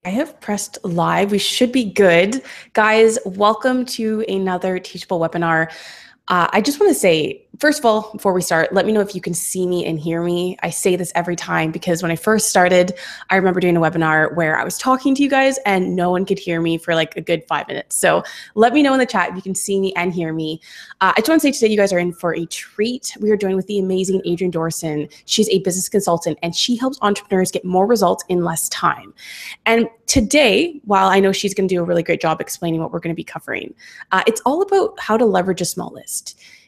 I have pressed live. We should be good. Guys, welcome to another Teachable webinar. I just want to say, first of all, before we start, let me know if you can see me and hear me. I say this every time because when I first started, I remember doing a webinar where I was talking to you guys and no one could hear me for like a good 5 minutes. So let me know in the chat if you can see me and hear me. I just want to say today you guys are in for a treat. We are joined with the amazing Adrienne Dorson. She's a business consultant and she helps entrepreneurs get more results in less time. And today, while I know she's going to do a really great job explaining what we're going to be covering, it's all about how to leverage a small list.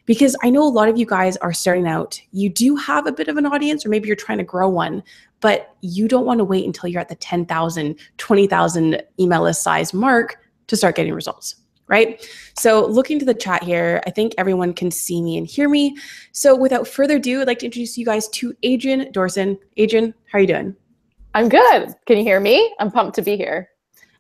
Because I know a lot of you guys are starting out, you do have a bit of an audience, or maybe you're trying to grow one, but you don't want to wait until you're at the 10,000, 20,000 email list size mark to start getting results, right? So looking to the chat here, I think everyone can see me and hear me. So without further ado, I'd like to introduce you guys to Adrienne Dorson. Adrienne, how are you doing? I'm good. Can you hear me? I'm pumped to be here.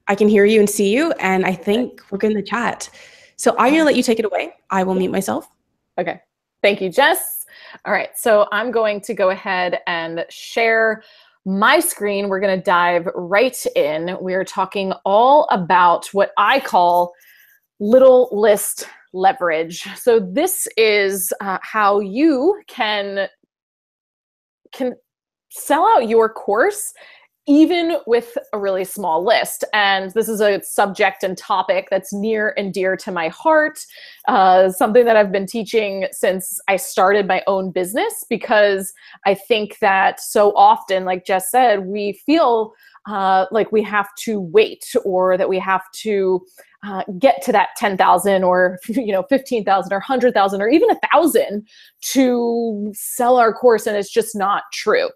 I can hear you and see you, and I think we're good in the chat. So I'm going to let you take it away. I will mute myself. Okay. Thank you, Jess. All right. So I'm going to go ahead and share my screen. We're going to dive right in. We're talking all about what I call little list leverage. So this is how you can sell out your course even with a really small list. And this is a subject and topic that's near and dear to my heart, something that I've been teaching since I started my own business, because I think that so often, like Jess said, we feel like we have to wait, or that we have to get to that 10,000 or 15,000 or 100,000 or even 1,000 to sell our course, and it's just not true.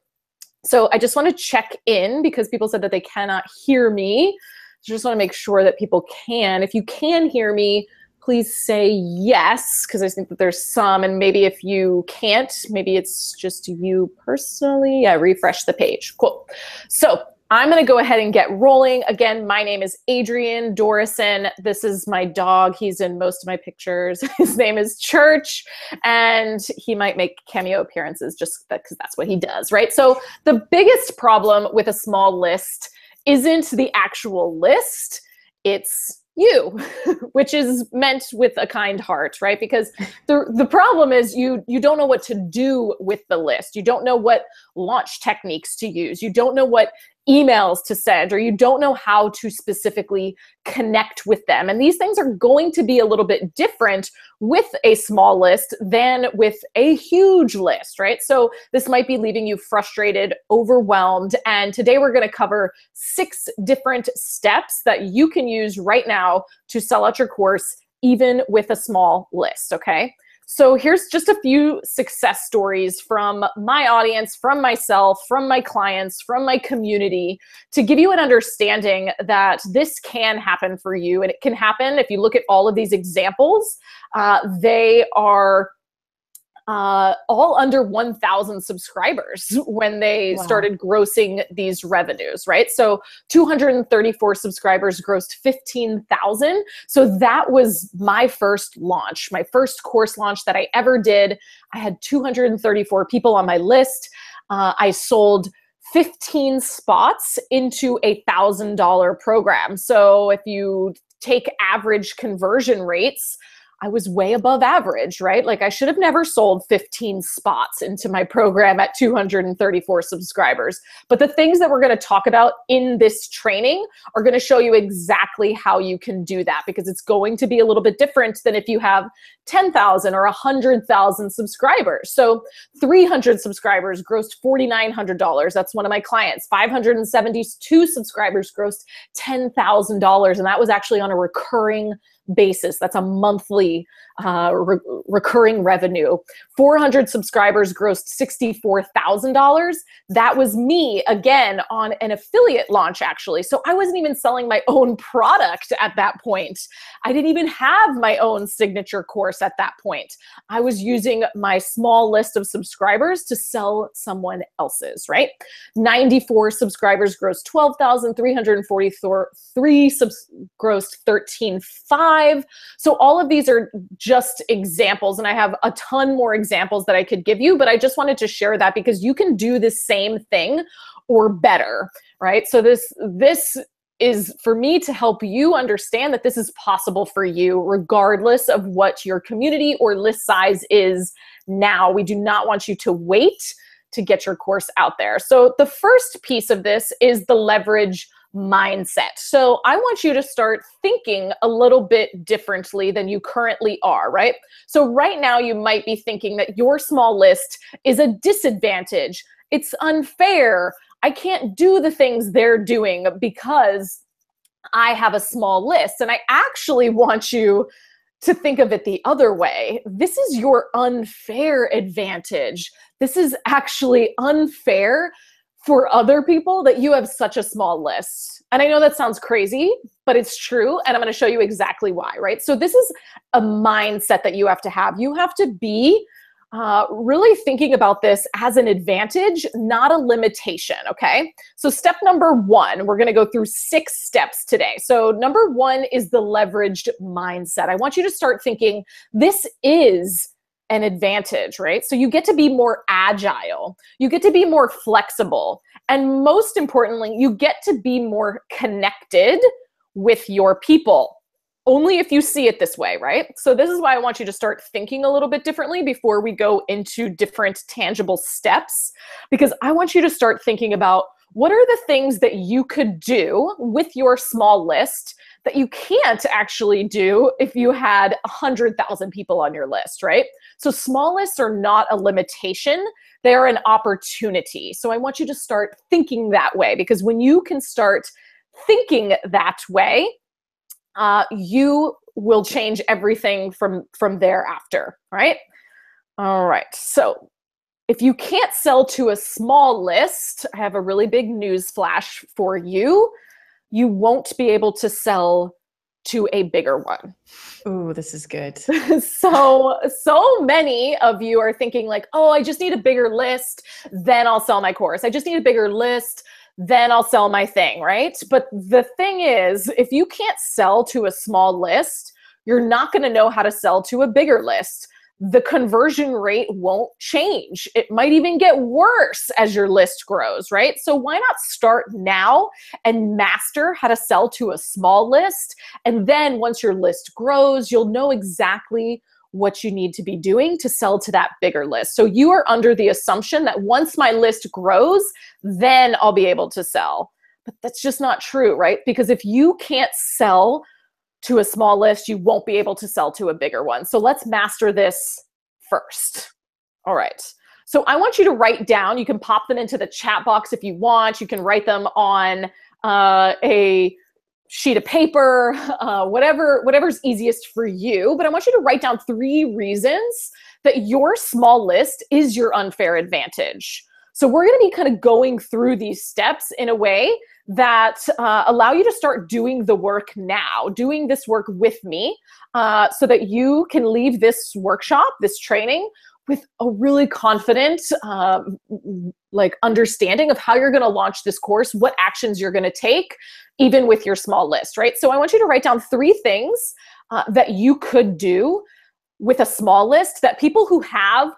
So I just want to check in because people said that they cannot hear me. So I just want to make sure that people can. If you can hear me, please say yes, because I think that there's some, and maybe if you can't, maybe it's just you personally. Yeah, refresh the page. Cool. So I'm going to go ahead and get rolling. Again, my name is Adrienne Dorson. This is my dog. He's in most of my pictures. His name is Church, and he might make cameo appearances just because that's what he does, right? So the biggest problem with a small list isn't the actual list. It's you, which is meant with a kind heart, right? Because the problem is you don't know what to do with the list. You don't know what launch techniques to use. You don't know what emails to send, or you don't know how to specifically connect with them. And these things are going to be a little bit different with a small list than with a huge list, right? So this might be leaving you frustrated, overwhelmed. And today we're going to cover 6 different steps that you can use right now to sell out your course, even with a small list, okay? So here's just a few success stories from my audience, from myself, from my clients, from my community, to give you an understanding that this can happen for you. And it can happen if you look at all of these examples. They are all under 1,000 subscribers when they started grossing these revenues, right? So 234 subscribers grossed 15,000. So that was my first launch, my first course launch that I ever did. I had 234 people on my list. I sold 15 spots into a $1,000 program. So if you take average conversion rates, I was way above average, right? Like I should have never sold 15 spots into my program at 234 subscribers. But the things that we're going to talk about in this training are going to show you exactly how you can do that, because it's going to be a little bit different than if you have 10,000 or 100,000 subscribers. So 300 subscribers grossed $4,900. That's one of my clients. 572 subscribers grossed $10,000. And that was actually on a recurring basis. That's a monthly recurring revenue. 400 subscribers grossed $64,000. That was me, again, on an affiliate launch, actually. So I wasn't even selling my own product at that point. I didn't even have my own signature course at that point. I was using my small list of subscribers to sell someone else's, right? 94 subscribers grossed 12,343 grossed 13,500. So all of these are just examples, and I have a ton more examples that I could give you, but I just wanted to share that because you can do the same thing or better, right? So this is for me to help you understand that this is possible for you, regardless of what your community or list size is now. We do not want you to wait to get your course out there. So the first piece of this is the leverage mindset. So I want you to start thinking a little bit differently than you currently are, right? So right now you might be thinking that your small list is a disadvantage. It's unfair. I can't do the things they're doing because I have a small list. And I actually want you to think of it the other way. This is your unfair advantage. This is actually unfair for other people that you have such a small list. And I know that sounds crazy, but it's true. And I'm going to show you exactly why, right? So this is a mindset that you have to have. You have to be really thinking about this as an advantage, not a limitation, okay? So step number one, we're gonna go through 6 steps today. So number one is the leveraged mindset. I want you to start thinking, this is an advantage, right? So you get to be more agile, you get to be more flexible, and most importantly, you get to be more connected with your people. Only if you see it this way, right? So this is why I want you to start thinking a little bit differently before we go into different tangible steps, because I want you to start thinking about what are the things that you could do with your small list that you can't actually do if you had 100,000 people on your list, right? So small lists are not a limitation, they're an opportunity. So I want you to start thinking that way, because when you can start thinking that way, you will change everything from thereafter, right? All right, so if you can't sell to a small list, I have a really big news flash for you. You won't be able to sell to a bigger one. Ooh, this is good. So many of you are thinking like, oh, I just need a bigger list, then I'll sell my course. I just need a bigger list, then I'll sell my thing, right? But the thing is, if you can't sell to a small list, you're not going to know how to sell to a bigger list. The conversion rate won't change. It might even get worse as your list grows, right? So why not start now and master how to sell to a small list? And then once your list grows, you'll know exactly what you need to be doing to sell to that bigger list. So you are under the assumption that once my list grows, then I'll be able to sell. But that's just not true, right? Because if you can't sell to a small list, you won't be able to sell to a bigger one. So let's master this first. All right. So I want you to write down, you can pop them into the chat box if you want. You can write them on a sheet of paper, whatever's easiest for you. But I want you to write down 3 reasons that your small list is your unfair advantage. So we're going to be kind of going through these steps in a way that allow you to start doing the work now, doing this work with me, so that you can leave this workshop, this training, with a really confident understanding of how you're going to launch this course, what actions you're going to take, even with your small list, right? So I want you to write down 3 things that you could do with a small list that people who have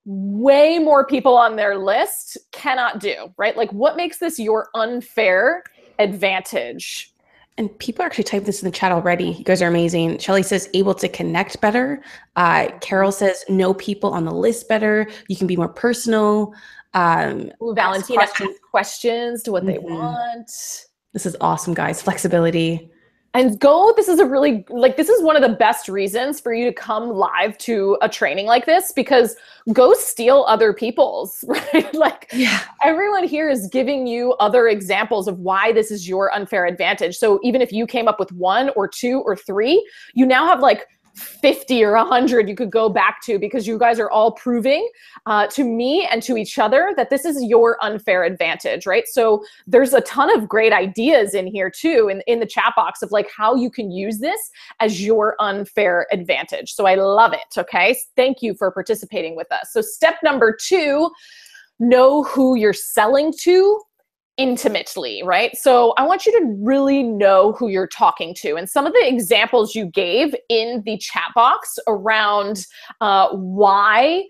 way more people on their list cannot do, right? Like, what makes this your unfair advantage? And people actually type this in the chat already. You guys are amazing. Shelly says, able to connect better. Carol says, know people on the list better. You can be more personal. Valentina asks questions to what they want. This is awesome, guys. Flexibility. And this is this is one of the best reasons for you to come live to a training like this, because go steal other people's, right? Everyone here is giving you other examples of why this is your unfair advantage. So even if you came up with 1 or 2 or 3, you now have 50 or 100 you could go back to, because you guys are all proving to me and to each other that this is your unfair advantage, right? So there's a ton of great ideas in here too, in the chat box of how you can use this as your unfair advantage. So I love it, okay? Thank you for participating with us. So step number 2, know who you're selling to intimately, right? So I want you to really know who you're talking to. And some of the examples you gave in the chat box around why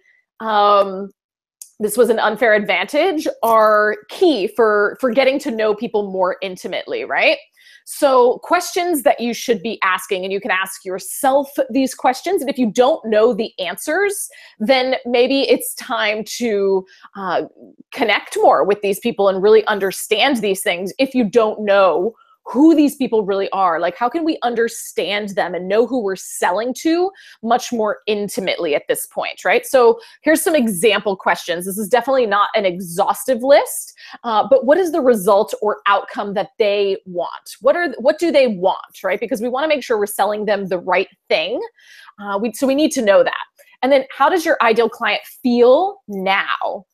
this was an unfair advantage are key for getting to know people more intimately, right? So questions that you should be asking, and you can ask yourself these questions. And if you don't know the answers, then maybe it's time to connect more with these people and really understand these things if you don't know who these people really are. Like, how can we understand them and know who we're selling to much more intimately at this point, right? So here's some example questions. This is definitely not an exhaustive list, but what is the result or outcome that they want? What do they want, right? Because we want to make sure we're selling them the right thing. So we need to know that. And then, how does your ideal client feel now?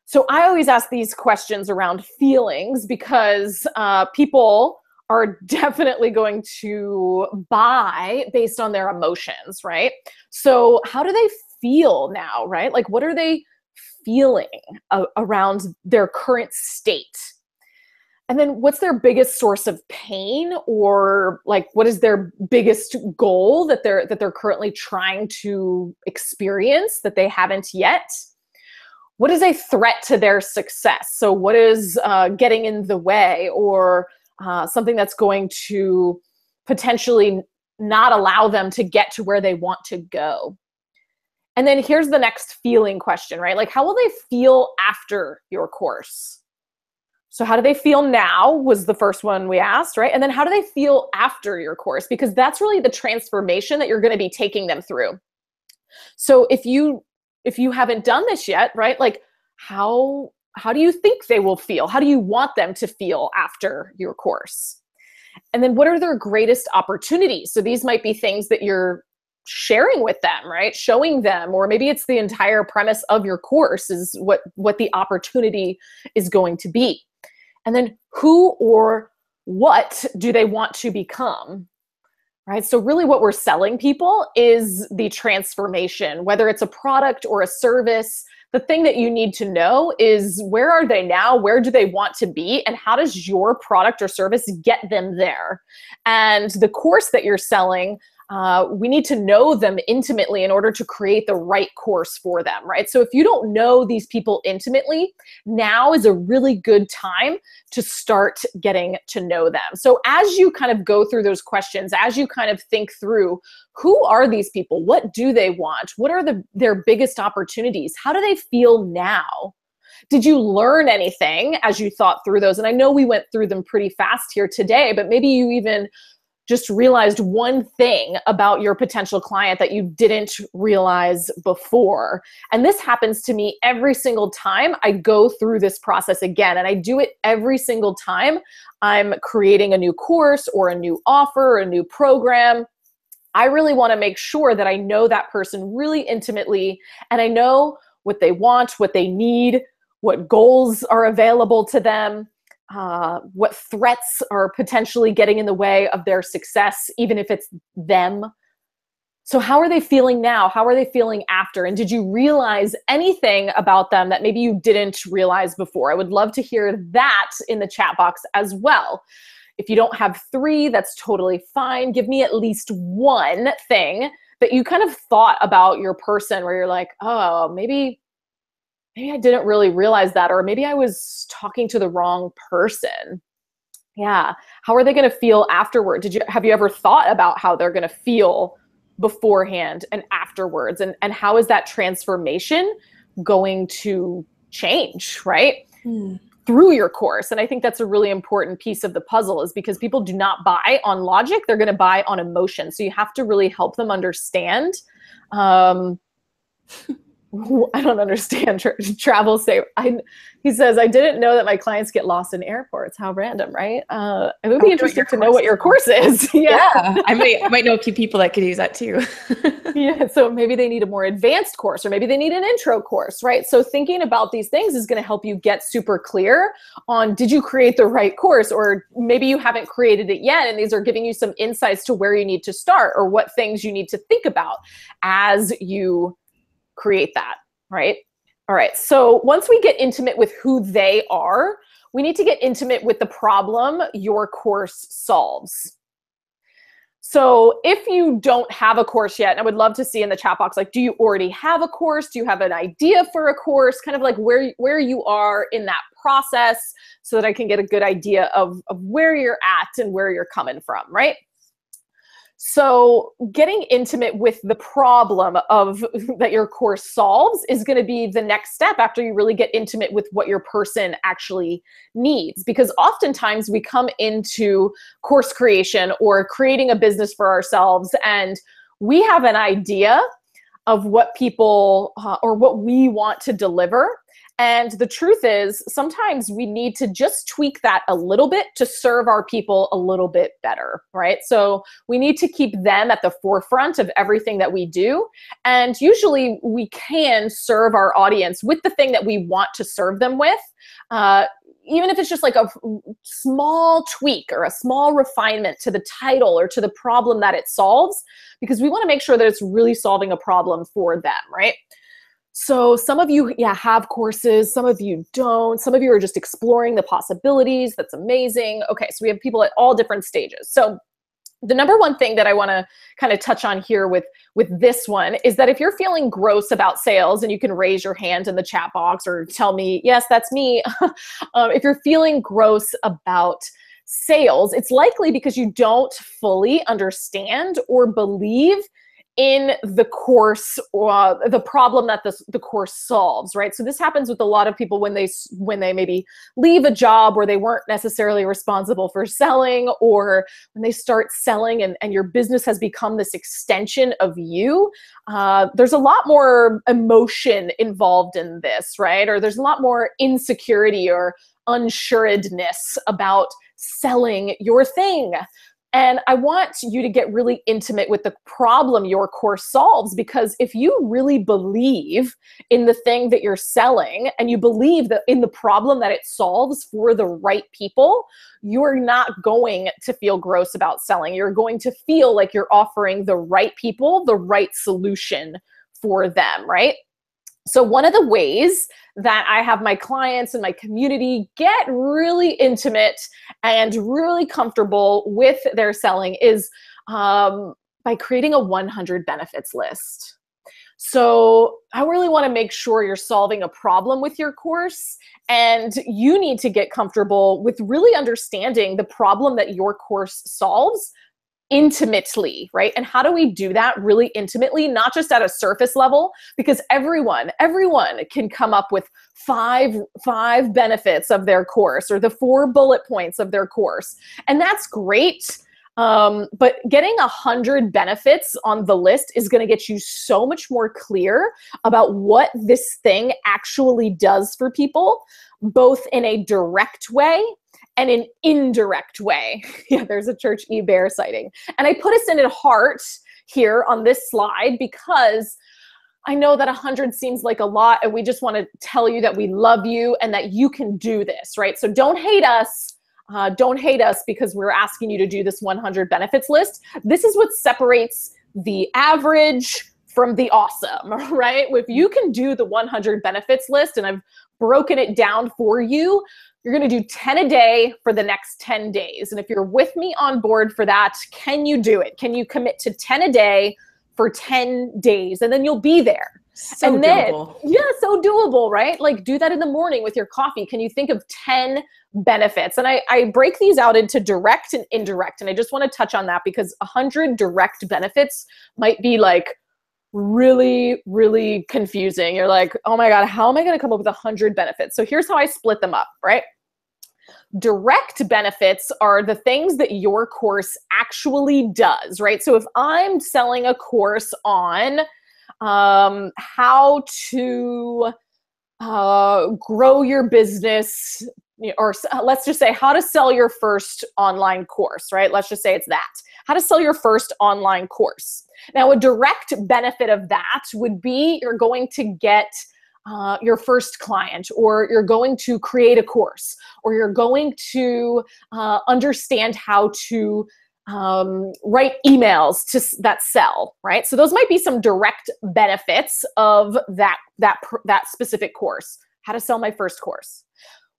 So I always ask these questions around feelings because people are definitely going to buy based on their emotions, right? So how do they feel now, right? Like, what are they feeling around their current state? And then what's their biggest source of pain, or like, what is their biggest goal that they're currently trying to experience that they haven't yet? What is a threat to their success? So what is getting in the way, or something that's going to potentially not allow them to get to where they want to go? And then here's the next feeling question, right? Like, how will they feel after your course? So how do they feel now was the first one we asked, right? And then how do they feel after your course? Because that's really the transformation that you're going to be taking them through. So if you haven't done this yet, right? Like, how do you think they will feel? How do you want them to feel after your course? And then what are their greatest opportunities? So these might be things that you're sharing with them, right? Showing them, or maybe it's the entire premise of your course is what the opportunity is going to be. And then who or what do they want to become? Right? So really what we're selling people is the transformation, whether it's a product or a service. The thing that you need to know is, where are they now? Where do they want to be? And how does your product or service get them there? And the course that you're selling, we need to know them intimately in order to create the right course for them, right? So if you don't know these people intimately, now is a really good time to start getting to know them. So as you kind of go through those questions, as you kind of think through, who are these people? What do they want? What are their biggest opportunities? How do they feel now? Did you learn anything as you thought through those? And I know we went through them pretty fast here today, but maybe you even just realized one thing about your potential client that you didn't realize before. And this happens to me every single time I go through this process again. And I do it every single time I'm creating a new course or a new offer or a new program. I really want to make sure that I know that person really intimately, and I know what they want, what they need, what goals are available to them, what threats are potentially getting in the way of their success, even if it's them. So how are they feeling now? How are they feeling after? And did you realize anything about them that maybe you didn't realize before? I would love to hear that in the chat box as well. If you don't have 3, that's totally fine. Give me at least one thing that you kind of thought about your person where you're like, oh, maybe I didn't really realize that, or maybe I was talking to the wrong person. Yeah. How are they going to feel afterward? Have you ever thought about how they're going to feel beforehand and afterwards? And how is that transformation going to change, right? Through your course. And I think that's a really important piece of the puzzle, is because people do not buy on logic. They're going to buy on emotion. So you have to really help them understand. I don't understand travel safe. He says, I didn't know that my clients get lost in airports. How random, right? It would be interesting to know what your course is. Yeah. I might know a few people that could use that too. Yeah. So maybe they need a more advanced course, or maybe they need an intro course, right? So thinking about these things is going to help you get super clear on, did you create the right course? Or maybe you haven't created it yet, and these are giving you some insights to where you need to start, or what things you need to think about as you create that, right? All right. So once we get intimate with who they are, we need to get intimate with the problem your course solves. So if you don't have a course yet, and I would love to see in the chat box, like, do you already have a course? Do you have an idea for a course? Kind of like where you are in that process, so that I can get a good idea of where you're at and where you're coming from, right? So getting intimate with the problem of that your course solves is going to be the next step after you really get intimate with what your person actually needs. Because oftentimes we come into course creation or creating a business for ourselves, and we have an idea of what people or what we want to deliver. And the truth is, sometimes we need to just tweak that a little bit to serve our people a little bit better, right? So we need to keep them at the forefront of everything that we do. And usually we can serve our audience with the thing that we want to serve them with, even if it's just like a small tweak or a small refinement to the title or to the problem that it solves, because we want to make sure that it's really solving a problem for them, right? So some of you, have courses, some of you don't, some of you are just exploring the possibilities. That's amazing. Okay, so we have people at all different stages. So the number one thing that I want to kind of touch on here with this one is that if you're feeling gross about sales, and you can raise your hand in the chat box or tell me, yes, that's me. If you're feeling gross about sales, it's likely because you don't fully understand or believe in the course or the problem that the course solves, right? So this happens with a lot of people when they maybe leave a job where they weren't necessarily responsible for selling, or when they start selling and your business has become this extension of you. There's a lot more emotion involved in this, right? Or there's a lot more insecurity or unsuredness about selling your thing. And I want you to get really intimate with the problem your course solves, because if you really believe in the thing that you're selling, and you believe that in the problem that it solves for the right people, you're not going to feel gross about selling. You're going to feel like you're offering the right people the right solution for them, right? So one of the ways that I have my clients and my community get really intimate and really comfortable with their selling is by creating a 100 benefits list. So I really want to make sure you're solving a problem with your course, and you need to get comfortable with really understanding the problem that your course solves intimately, right? And how do we do that really intimately, not just at a surface level? Because everyone can come up with five benefits of their course, or the 4 bullet points of their course. And that's great. But getting 100 benefits on the list is going to get you so much more clear about what this thing actually does for people, both in a direct way and an indirect way. Yeah, there's a Church E. Bear sighting. And I put us in a heart here on this slide because I know that 100 seems like a lot, and we just want to tell you that we love you and that you can do this, right? So don't hate us. Don't hate us because we're asking you to do this 100 benefits list. This is what separates the average from the awesome, right? If you can do the 100 benefits list, and I've broken it down for you, you're going to do 10 a day for the next 10 days. And if you're with me on board for that, can you do it? Can you commit to 10 a day for 10 days? And then you'll be there. So doable. Yeah, so doable, right? Like, do that in the morning with your coffee. Can you think of 10 benefits? And I break these out into direct and indirect. And I just want to touch on that because 100 direct benefits might be like really, really confusing. You're like, oh my God, how am I going to come up with 100 benefits? So here's how I split them up, right? Direct benefits are the things that your course actually does, right? So if I'm selling a course on how to grow your business, or let's just say how to sell your first online course, right? Let's just say it's that. How to sell your first online course. Now, a direct benefit of that would be you're going to get your first client, or you're going to create a course, or you're going to understand how to write emails that sell, right? So those might be some direct benefits of that specific course. How to sell my first course.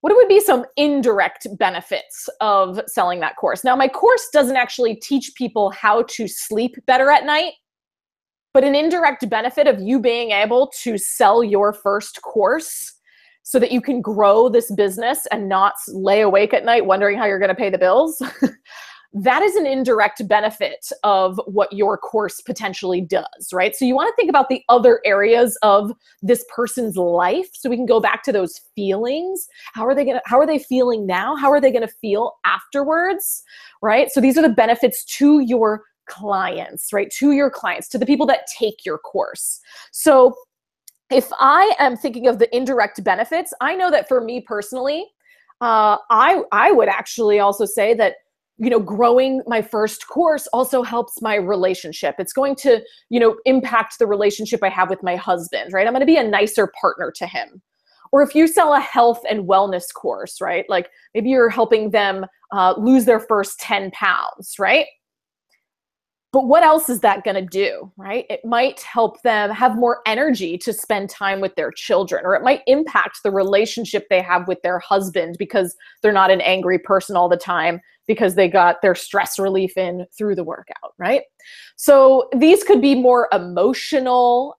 what would be some indirect benefits of selling that course? Now, my course doesn't actually teach people how to sleep better at night, but an indirect benefit of you being able to sell your first course so that you can grow this business and not lay awake at night wondering how you're going to pay the bills. That is an indirect benefit of what your course potentially does, right? So you want to think about the other areas of this person's life so we can go back to those feelings. How are they feeling now? How are they going to feel afterwards, right? So these are the benefits to your clients, right? To your clients, to the people that take your course. So if I am thinking of the indirect benefits, I know that for me personally, I would actually also say that, growing my first course also helps my relationship. It's going to, impact the relationship I have with my husband, right? I'm going to be a nicer partner to him. Or if you sell a health and wellness course, right? Like maybe you're helping them lose their first 10 pounds, right? But what else is that going to do, right? It might help them have more energy to spend time with their children, or it might impact the relationship they have with their husband because they're not an angry person all the time because they got their stress relief in through the workout, right? So these could be more emotional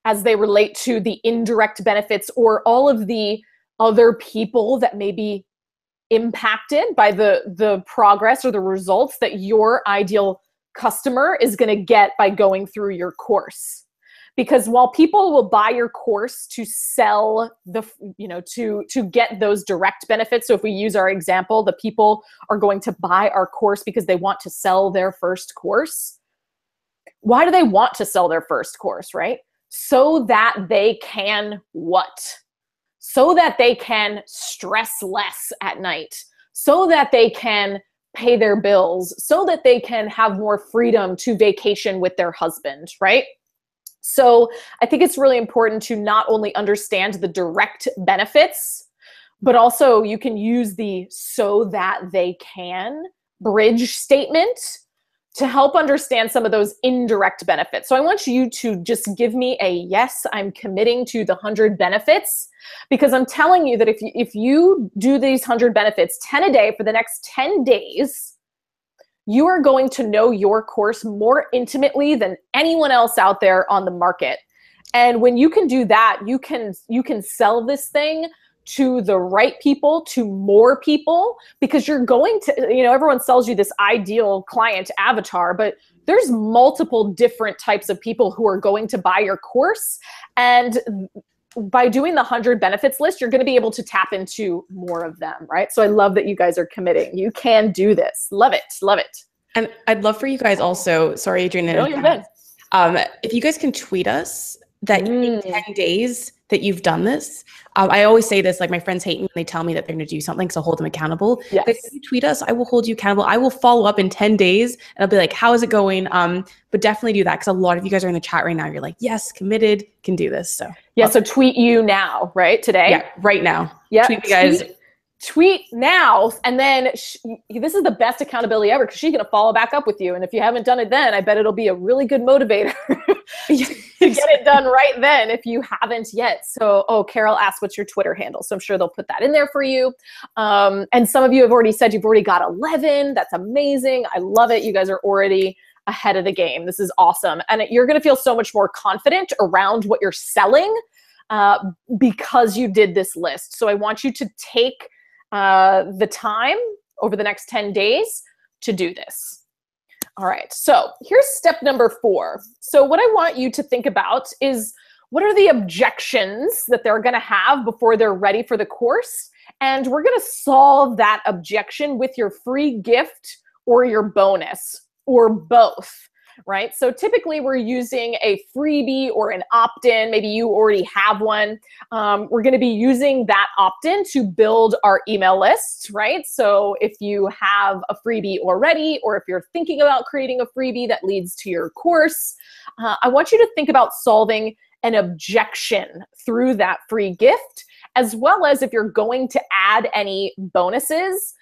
as they relate to the indirect benefits or all of the other people that may be impacted by the progress or the results that your ideal customer is going to get by going through your course. Because while people will buy your course to sell to get those direct benefits. So if we use our example, the people are going to buy our course because they want to sell their first course. Why do they want to sell their first course, right? So that they can what? So that they can stress less at night, so that they can pay their bills, so that they can have more freedom to vacation with their husband, right? So I think it's really important to not only understand the direct benefits, but also you can use the so that they can bridge statement to help understand some of those indirect benefits. So I want you to just give me a yes, I'm committing to the 100 benefits, because I'm telling you that if you do these 100 benefits, 10 a day for the next 10 days, you are going to know your course more intimately than anyone else out there on the market. And when you can do that, you can sell this thing to the right people, to more people, because you're going to, everyone sells you this ideal client avatar, but there's multiple different types of people who are going to buy your course. And by doing the 100 benefits list, you're going to be able to tap into more of them, right? So I love that you guys are committing. You can do this. Love it. Love it. And I'd love for you guys also, sorry, Adrienne, no, you're good. If you guys can tweet us that in 10 days that you've done this. I always say this, like my friends hate me when they tell me that they're going to do something, so hold them accountable. Yes. If you tweet us, I will hold you accountable. I will follow up in 10 days and I'll be like, how is it going? But definitely do that, because a lot of you guys are in the chat right now. You're like, yes, committed, can do this. So yeah, so tweet you now, right? Today? Yeah, right now. Yeah, tweet you guys. Tweet now, and then this is the best accountability ever, because she's going to follow back up with you. And if you haven't done it then, I bet it'll be a really good motivator to get it done right then if you haven't yet. So, Carol asked, what's your Twitter handle? So I'm sure they'll put that in there for you. And some of you have already said you've already got 11. That's amazing. I love it. You guys are already ahead of the game. This is awesome. And you're going to feel so much more confident around what you're selling because you did this list. So I want you to take the time over the next 10 days to do this. All right, so here's step number 4. So what I want you to think about is, what are the objections that they're going to have before they're ready for the course? And we're going to solve that objection with your free gift or your bonus, or both. Right? So typically we're using a freebie or an opt-in. Maybe you already have one. We're going to be using that opt-in to build our email list, right? So if you have a freebie already, or if you're thinking about creating a freebie that leads to your course, I want you to think about solving an objection through that free gift, as well as if you're going to add any bonuses.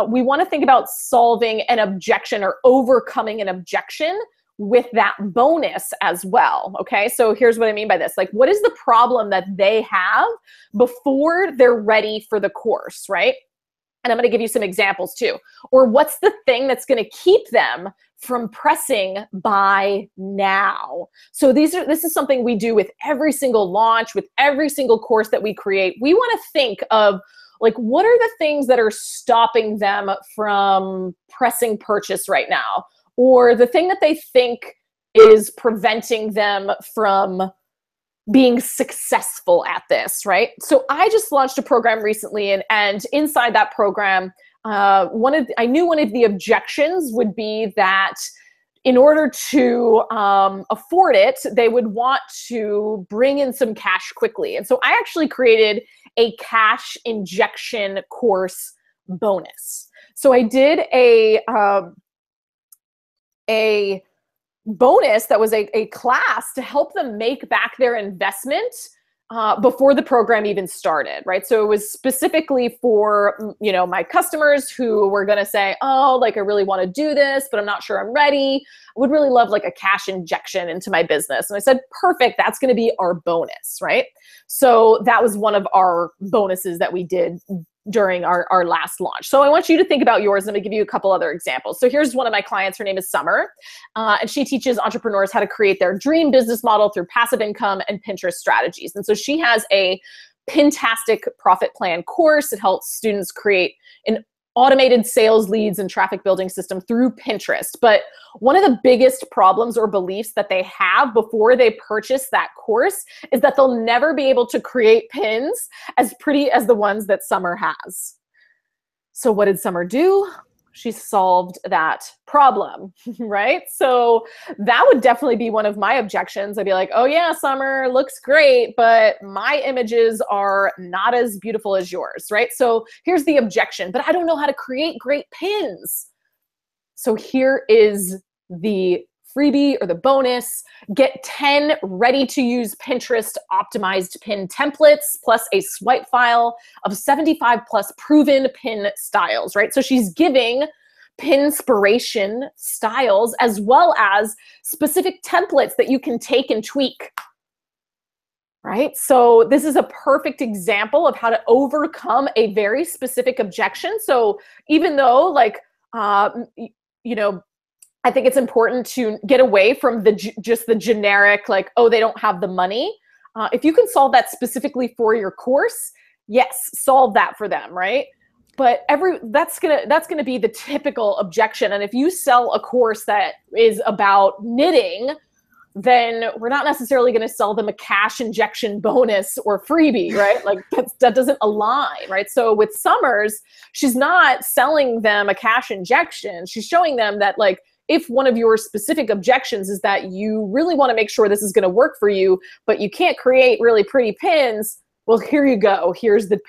We want to think about solving an objection or overcoming an objection with that bonus as well. Okay, so here's what I mean by this. Like, what is the problem that they have before they're ready for the course, right? And I'm going to give you some examples too. Or what's the thing that's going to keep them from pressing buy now? So this is something we do with every single launch, with every single course that we create. We want to think of, like, what are the things that are stopping them from pressing purchase right now? Or the thing that they think is preventing them from being successful at this, right? So I just launched a program recently, and inside that program, I knew one of the objections would be that in order to afford it, they would want to bring in some cash quickly. And so I actually created a cash injection course bonus. So I did a bonus that was a class to help them make back their investment before the program even started, right? So it was specifically for, you know, my customers who were going to say, oh, like, I really want to do this, but I'm not sure I'm ready. I would really love like a cash injection into my business. And I said, perfect, that's going to be our bonus, right? So that was one of our bonuses that we did during our last launch. So I want you to think about yours. I'm going to give you a couple other examples. So here's one of my clients. Her name is Summer, and she teaches entrepreneurs how to create their dream business model through passive income and Pinterest strategies. And so she has a Pintastic profit plan course. It helps students create an automated sales leads and traffic building system through Pinterest. But one of the biggest problems or beliefs that they have before they purchase that course is that they'll never be able to create pins as pretty as the ones that Summer has. So what did Summer do? She solved that problem, right? So that would definitely be one of my objections. I'd be like, oh yeah, Summer, looks great, but my images are not as beautiful as yours, right? So here's the objection, but I don't know how to create great pins. So here is the freebie or the bonus. Get 10 ready-to-use Pinterest optimized pin templates plus a swipe file of 75 plus proven pin styles, right? So she's giving pinspiration styles as well as specific templates that you can take and tweak, right? So this is a perfect example of how to overcome a very specific objection. So even though, like, you know, I think it's important to get away from just the generic, like, oh, they don't have the money. If you can solve that specifically for your course, yes, solve that for them, right? But that's gonna be the typical objection. And if you sell a course that is about knitting, then we're not necessarily going to sell them a cash injection bonus or freebie, right? Like that doesn't align, right? So with Summers, she's not selling them a cash injection. She's showing them that, like, if one of your specific objections is that you really want to make sure this is going to work for you, but you can't create really pretty pins, well, here you go. Here's the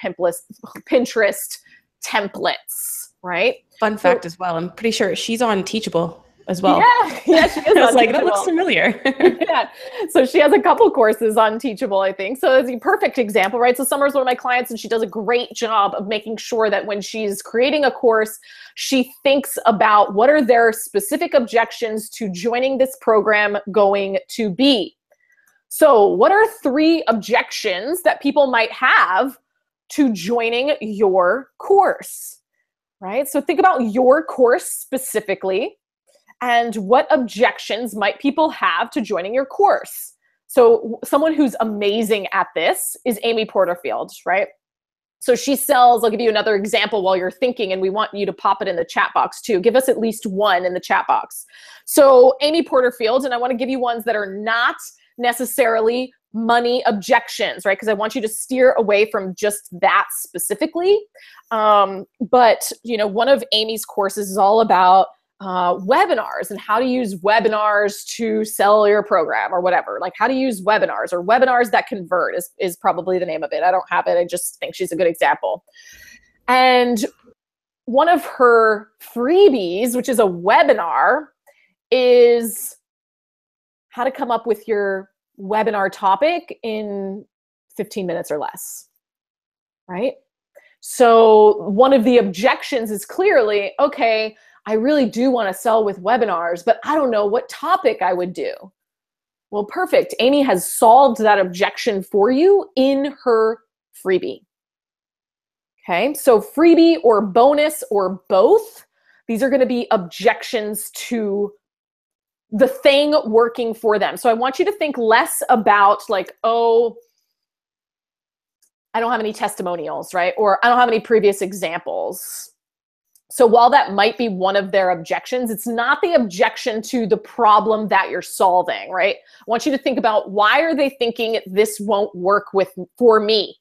Pinterest templates, right? Fun fact as well, I'm pretty sure she's on Teachable as well. Yeah, she is. I was like, that looks familiar. Yeah, so she has a couple courses on Teachable, I think. So it's a perfect example, right? So Summer's one of my clients, and she does a great job of making sure that when she's creating a course, she thinks about what are their specific objections to joining this program going to be. So what are 3 objections that people might have to joining your course, right? So think about your course specifically, and what objections might people have to joining your course? So someone who's amazing at this is Amy Porterfield, right? So she sells, I'll give you another example while you're thinking, and we want you to pop it in the chat box too. Give us at least one in the chat box. So Amy Porterfield, and I want to give you ones that are not necessarily money objections, right? Because I want you to steer away from just that specifically. But, you know, one of Amy's courses is all about webinars and how to use webinars to sell your program or whatever, like how to use webinars, or webinars that convert is probably the name of it. I don't have it. I just think she's a good example. And one of her freebies, which is a webinar, is how to come up with your webinar topic in 15 minutes or less, right? So one of the objections is clearly, okay, I really do want to sell with webinars, but I don't know what topic I would do. Well, perfect. Amy has solved that objection for you in her freebie. Okay, so freebie or bonus or both, these are going to be objections to the thing working for them. So I want you to think less about like, oh, I don't have any testimonials, right? Or I don't have any previous examples. So while that might be one of their objections, it's not the objection to the problem that you're solving, right? I want you to think about, why are they thinking this won't work for me?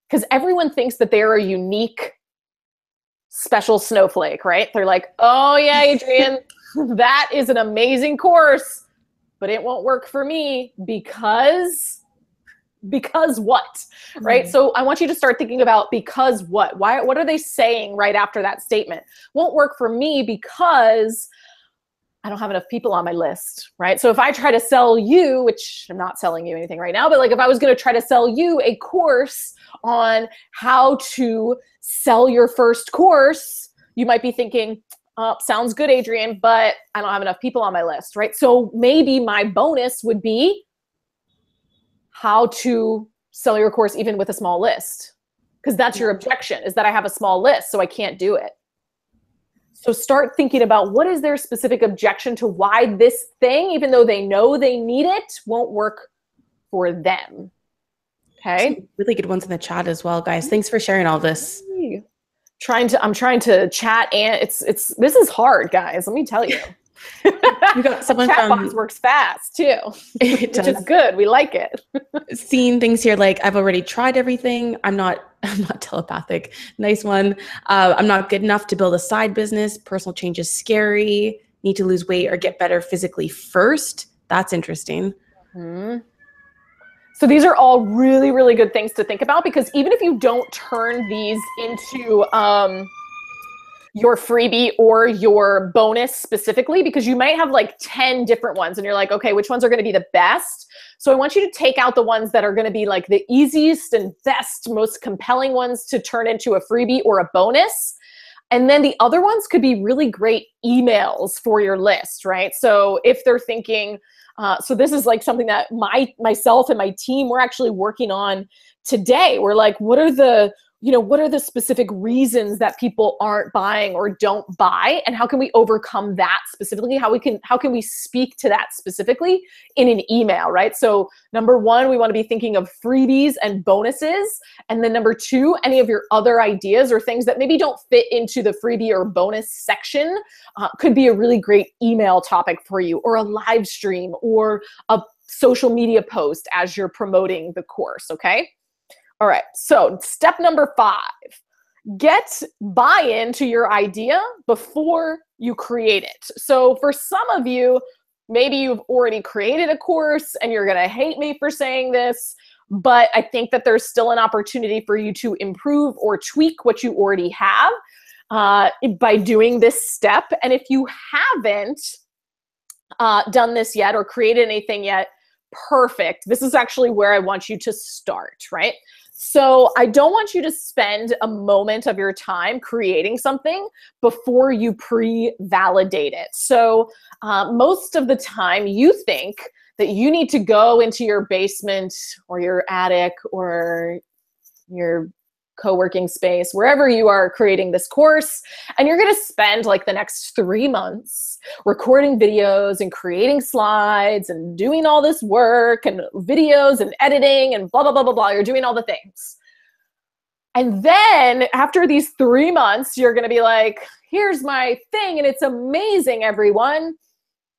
Because everyone thinks that they're a unique, special snowflake, right? They're like, oh yeah, Adrienne, that is an amazing course, but it won't work for me because what, right? So I want you to start thinking about because what? Why? What are they saying right after that statement? Won't work for me because I don't have enough people on my list, right? So if I try to sell you, which I'm not selling you anything right now, but like if I was going to try to sell you a course on how to sell your first course, you might be thinking, sounds good, Adrienne, but I don't have enough people on my list, right? So maybe my bonus would be how to sell your course even with a small list, because that's your objection, is that I have a small list, so I can't do it. So start thinking about, what is their specific objection to why this thing, even though they know they need it, won't work for them. Okay. Some really good ones in the chat as well, guys. Thanks for sharing all this. I'm trying to chat, and this is hard, guys. Let me tell you. You got someone chat from box works fast too, which is good. We like it. Seeing things here like, I've already tried everything. I'm not telepathic. Nice one. I'm not good enough to build a side business. Personal change is scary. Need to lose weight or get better physically first. That's interesting. Mm-hmm. So these are all really, really good things to think about, because even if you don't turn these into your freebie or your bonus specifically, because you might have like 10 different ones and you're like, okay, which ones are going to be the best? So I want you to take out the ones that are going to be like the easiest and best, most compelling ones to turn into a freebie or a bonus. And then the other ones could be really great emails for your list, right? So if they're thinking, so this is like something that myself and my team, we're actually working on today. We're like, what are the specific reasons that people aren't buying or don't buy, and how can we overcome that specifically? How can we speak to that specifically in an email, right? So number one, we want to be thinking of freebies and bonuses. And then number two, any of your other ideas or things that maybe don't fit into the freebie or bonus section could be a really great email topic for you, or a live stream, or a social media post as you're promoting the course, okay? All right, so step number 5, get buy-in to your idea before you create it. So for some of you, maybe you've already created a course and you're gonna hate me for saying this, but I think that there's still an opportunity for you to improve or tweak what you already have by doing this step. And if you haven't done this yet or created anything yet, perfect. This is actually where I want you to start, right? So I don't want you to spend a moment of your time creating something before you pre-validate it. So most of the time you think that you need to go into your basement or your attic or your co-working space, wherever you are creating this course, and you're going to spend like the next 3 months recording videos and creating slides and doing all this work and videos and editing and blah, blah, blah, blah, blah. You're doing all the things. And then after these 3 months, you're going to be like, here's my thing and it's amazing, everyone.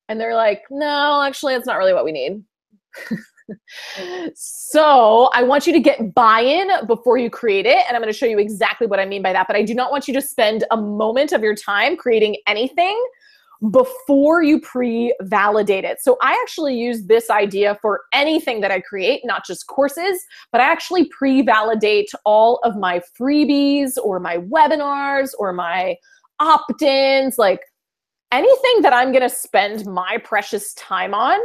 And they're like, no, actually, it's not really what we need. So I want you to get buy-in before you create it. And I'm going to show you exactly what I mean by that. But I do not want you to spend a moment of your time creating anything before you pre-validate it. So I actually use this idea for anything that I create, not just courses, but I actually pre-validate all of my freebies or my webinars or my opt-ins, like anything that I'm going to spend my precious time on.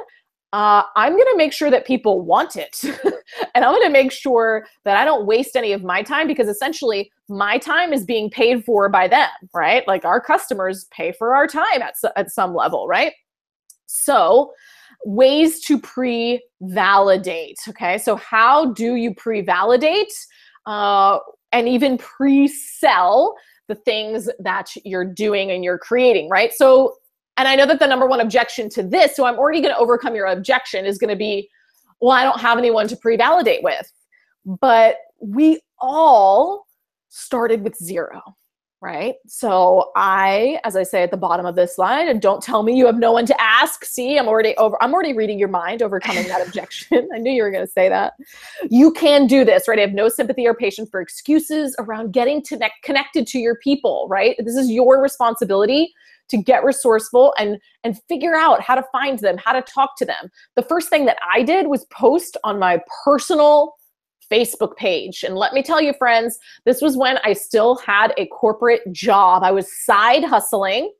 I'm going to make sure that people want it. And I'm going to make sure that I don't waste any of my time, because essentially my time is being paid for by them, right? Like our customers pay for our time at some level, right? So ways to pre-validate. Okay, so how do you pre-validate and even pre-sell the things that you're doing and you're creating, right? So, and I know that the number one objection to this, so I'm already going to overcome your objection, is going to be, well, I don't have anyone to pre-validate with. But we all started with zero, right? So as I say at the bottom of this slide, and don't tell me you have no one to ask. See, I'm already reading your mind, overcoming that objection. I knew you were going to say that. You can do this, right? I have no sympathy or patience for excuses around getting connected to your people, right? This is your responsibility to get resourceful and figure out how to find them, how to talk to them. The first thing that I did was post on my personal Facebook page. And let me tell you, friends, this was when I still had a corporate job. I was side hustling.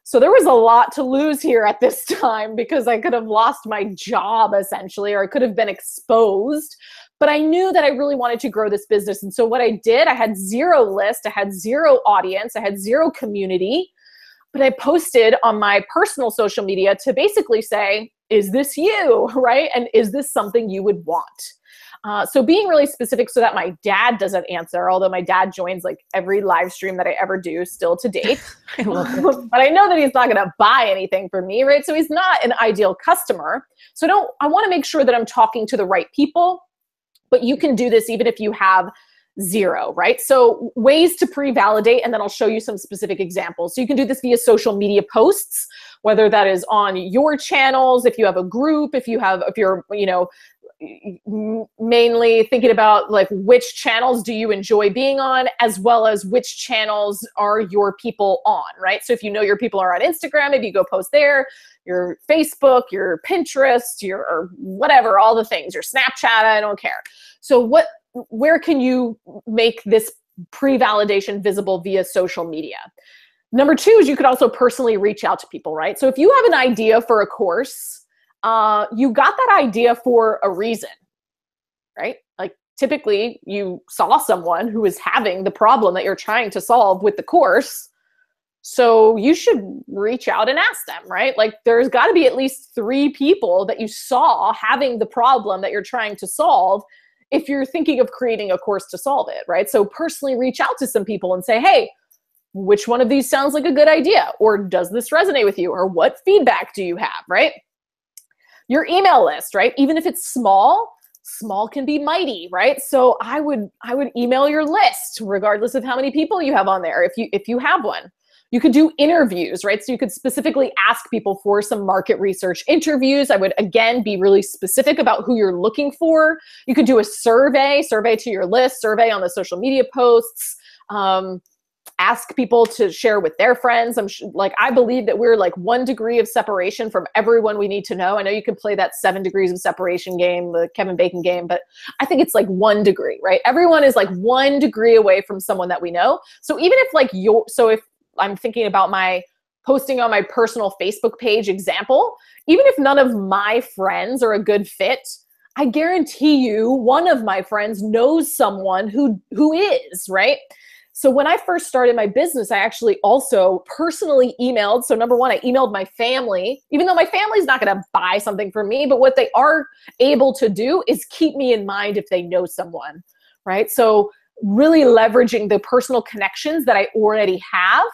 So there was a lot to lose here at this time, because I could have lost my job essentially, or I could have been exposed. But I knew that I really wanted to grow this business. And so what I did, I had zero list, I had zero audience, I had zero community. But I posted on my personal social media to basically say, is this you, right? And is this something you would want? So being really specific so that my dad doesn't answer, although my dad joins like every live stream that I ever do still to date. I love it. But I know that he's not going to buy anything from me, right? So he's not an ideal customer. So I want to make sure that I'm talking to the right people, but you can do this even if you have zero, right? So ways to pre-validate, and then I'll show you some specific examples. So you can do this via social media posts, whether that is on your channels, if you have a group, if you're, mainly thinking about like which channels do you enjoy being on, as well as which channels are your people on, right? So if you know your people are on Instagram, maybe you go post there, your Facebook, your Pinterest, or whatever, all the things, your Snapchat, I don't care. So where can you make this pre-validation visible via social media? Number two is you could also personally reach out to people, right? So if you have an idea for a course, you got that idea for a reason, right? Like typically you saw someone who is having the problem that you're trying to solve with the course. So you should reach out and ask them, right? Like there's got to be at least 3 people that you saw having the problem that you're trying to solve if you're thinking of creating a course to solve it, right? So personally reach out to some people and say, hey, which one of these sounds like a good idea? Or does this resonate with you? Or what feedback do you have, right? Your email list, right? Even if it's small can be mighty, right? So I would email your list regardless of how many people you have on there, if you have one. You could do interviews, right? So you could specifically ask people for some market research interviews. I would, again, be really specific about who you're looking for. You could do a survey to your list, survey on the social media posts. Ask people to share with their friends. I believe that we're like 1 degree of separation from everyone we need to know. I know you can play that 7 degrees of separation game, the Kevin Bacon game, but I think it's like 1 degree, right? Everyone is like 1 degree away from someone that we know. So even if if I'm thinking about my posting on my personal Facebook page example, even if none of my friends are a good fit, I guarantee you one of my friends knows someone who is, right? So when I first started my business, I actually also personally emailed. So number one, I emailed my family, even though my family's not going to buy something from me, but what they are able to do is keep me in mind if they know someone, right? So really leveraging the personal connections that I already have.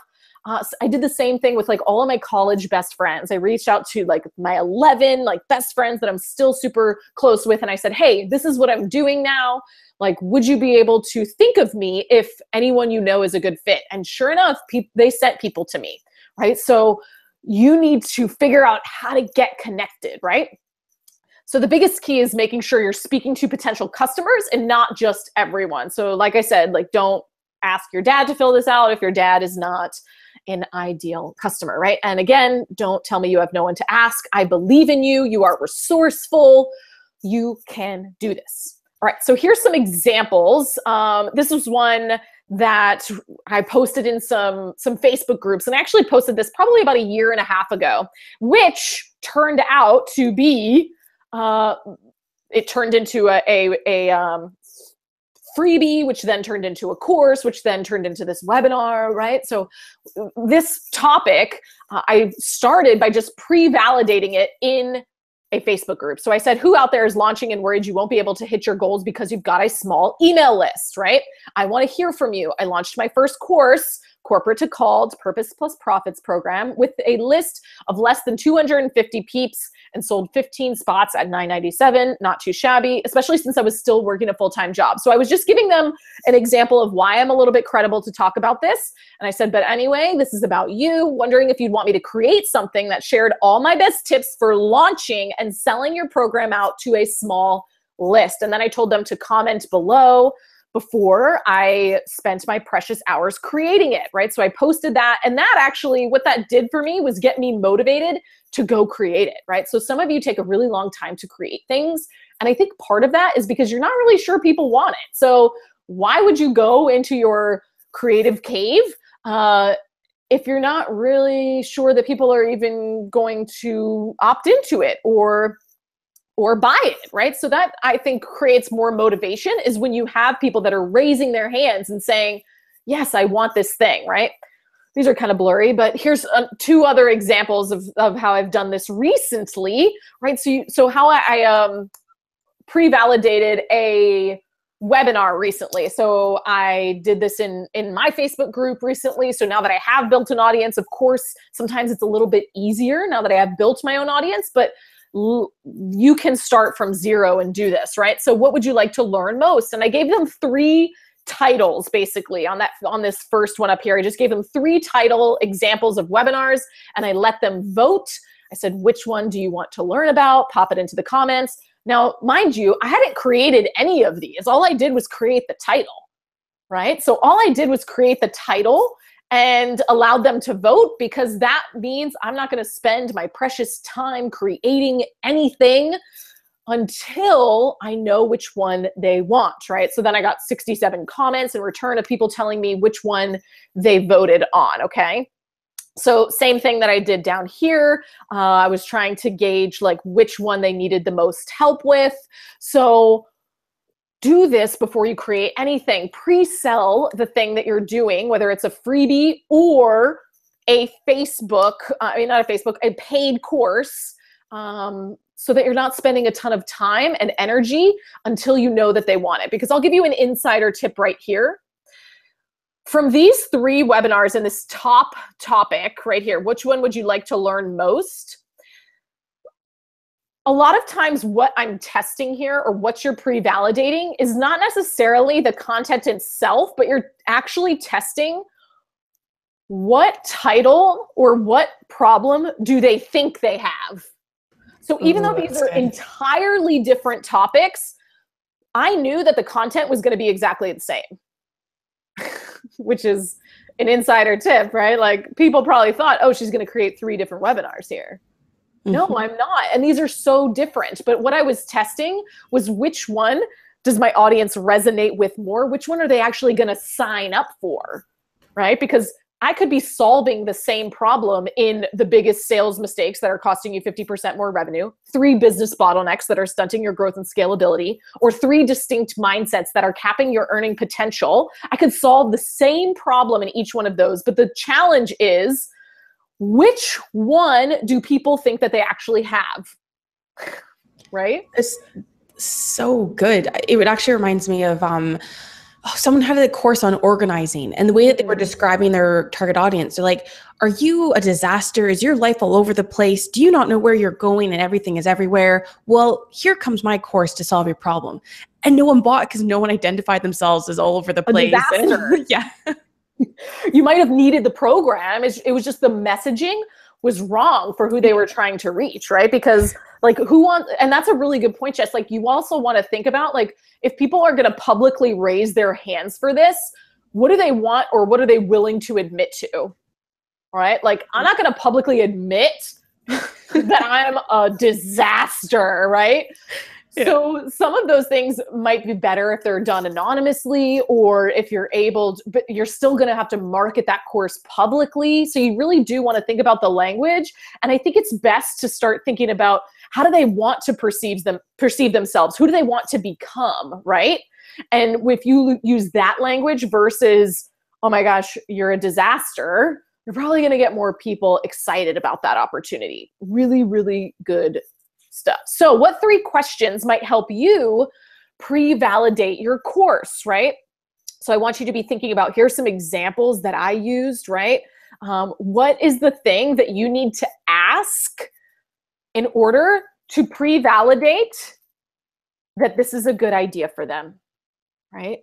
I did the same thing with like all of my college best friends. I reached out to like my 11 like best friends that I'm still super close with. And I said, hey, this is what I'm doing now. Like, would you be able to think of me if anyone you know is a good fit? And sure enough, they sent people to me, right? So you need to figure out how to get connected, right? So the biggest key is making sure you're speaking to potential customers and not just everyone. So like I said, like don't ask your dad to fill this out if your dad is not an ideal customer, right? And again, don't tell me you have no one to ask. I believe in you. You are resourceful. You can do this. All right, so here's some examples. This was one that I posted in some Facebook groups, and I actually posted this probably about 1.5 years ago, which turned out to be it turned into a freebie, which then turned into a course, which then turned into this webinar, right? So this topic, I started by just pre-validating it in a Facebook group. So I said, who out there is launching and worried you won't be able to hit your goals because you've got a small email list, right? I want to hear from you. I launched my first course, Corporate to Called Purpose Plus Profits program, with a list of less than 250 peeps, and sold 15 spots at $9.97. Not too shabby, especially since I was still working a full-time job. So I was just giving them an example of why I'm a little bit credible to talk about this. And I said, but anyway, this is about you, wondering if you'd want me to create something that shared all my best tips for launching and selling your program out to a small list. And then I told them to comment below before I spent my precious hours creating it, right? So I posted that, and that actually, what that did for me was get me motivated to go create it, right? So some of you take a really long time to create things, and I think part of that is because you're not really sure people want it. So why would you go into your creative cave if you're not really sure that people are even going to opt into it or buy it, right? So that, I think, creates more motivation, is when you have people that are raising their hands and saying, yes, I want this thing, right? These are kind of blurry, but here's two other examples of how I've done this recently, right? So how I pre-validated a webinar recently. So I did this in my Facebook group recently. So now that I have built an audience, of course, sometimes it's a little bit easier now that I have built my own audience, but you can start from zero and do this, right? So what would you like to learn most? And I gave them 3 titles basically on this first one up here. I just gave them 3 title examples of webinars, and I let them vote. I said, which one do you want to learn about? Pop it into the comments. Now, mind you, I hadn't created any of these. All I did was create the title, right? So all I did was create the title and allowed them to vote, because that means I'm not going to spend my precious time creating anything until I know which one they want, right? So then I got 67 comments in return of people telling me which one they voted on, okay? So same thing that I did down here. I was trying to gauge like which one they needed the most help with. So do this before you create anything. Pre-sell the thing that you're doing, whether it's a freebie or a Facebook, not a Facebook, a paid course, so that you're not spending a ton of time and energy until you know that they want it. Because I'll give you an insider tip right here. From these 3 webinars in this top topic right here, which one would you like to learn most? A lot of times what I'm testing here, or what you're pre-validating, is not necessarily the content itself, but you're actually testing what title or what problem do they think they have. So even though these are entirely different topics, I knew that the content was going to be exactly the same, which is an insider tip, right? Like, people probably thought, oh, she's going to create 3 different webinars here. No, I'm not. And these are so different. But what I was testing was, which one does my audience resonate with more? Which one are they actually going to sign up for, right? Because I could be solving the same problem in the biggest sales mistakes that are costing you 50% more revenue, 3 business bottlenecks that are stunting your growth and scalability, or 3 distinct mindsets that are capping your earning potential. I could solve the same problem in each one of those. But the challenge is, which one do people think that they actually have? Right? It's so good. It actually reminds me of someone had a course on organizing, and the way that they were describing their target audience, they're like, are you a disaster? Is your life all over the place? Do you not know where you're going and everything is everywhere? Well, here comes my course to solve your problem. And no one bought because no one identified themselves as all over the place. A disaster. Yeah. You might have needed the program. It was just the messaging was wrong for who they were trying to reach, right? Because like, and that's a really good point, Jess. Like, you also want to think about, like, if people are going to publicly raise their hands for this, what do they want, or what are they willing to admit to? All right. Like, I'm not going to publicly admit that I'm a disaster, right? Yeah. So some of those things might be better if they're done anonymously, or if you're able to, but you're still going to have to market that course publicly. So you really do want to think about the language. And I think it's best to start thinking about How do they want to perceive themselves? Who do they want to become, right? And if you use that language versus, oh my gosh, you're a disaster, you're probably going to get more people excited about that opportunity. Really, really good stuff. So what 3 questions might help you pre-validate your course, right? So I want you to be thinking about, here's some examples that I used, right? What is the thing that you need to ask in order to pre-validate that this is a good idea for them, right?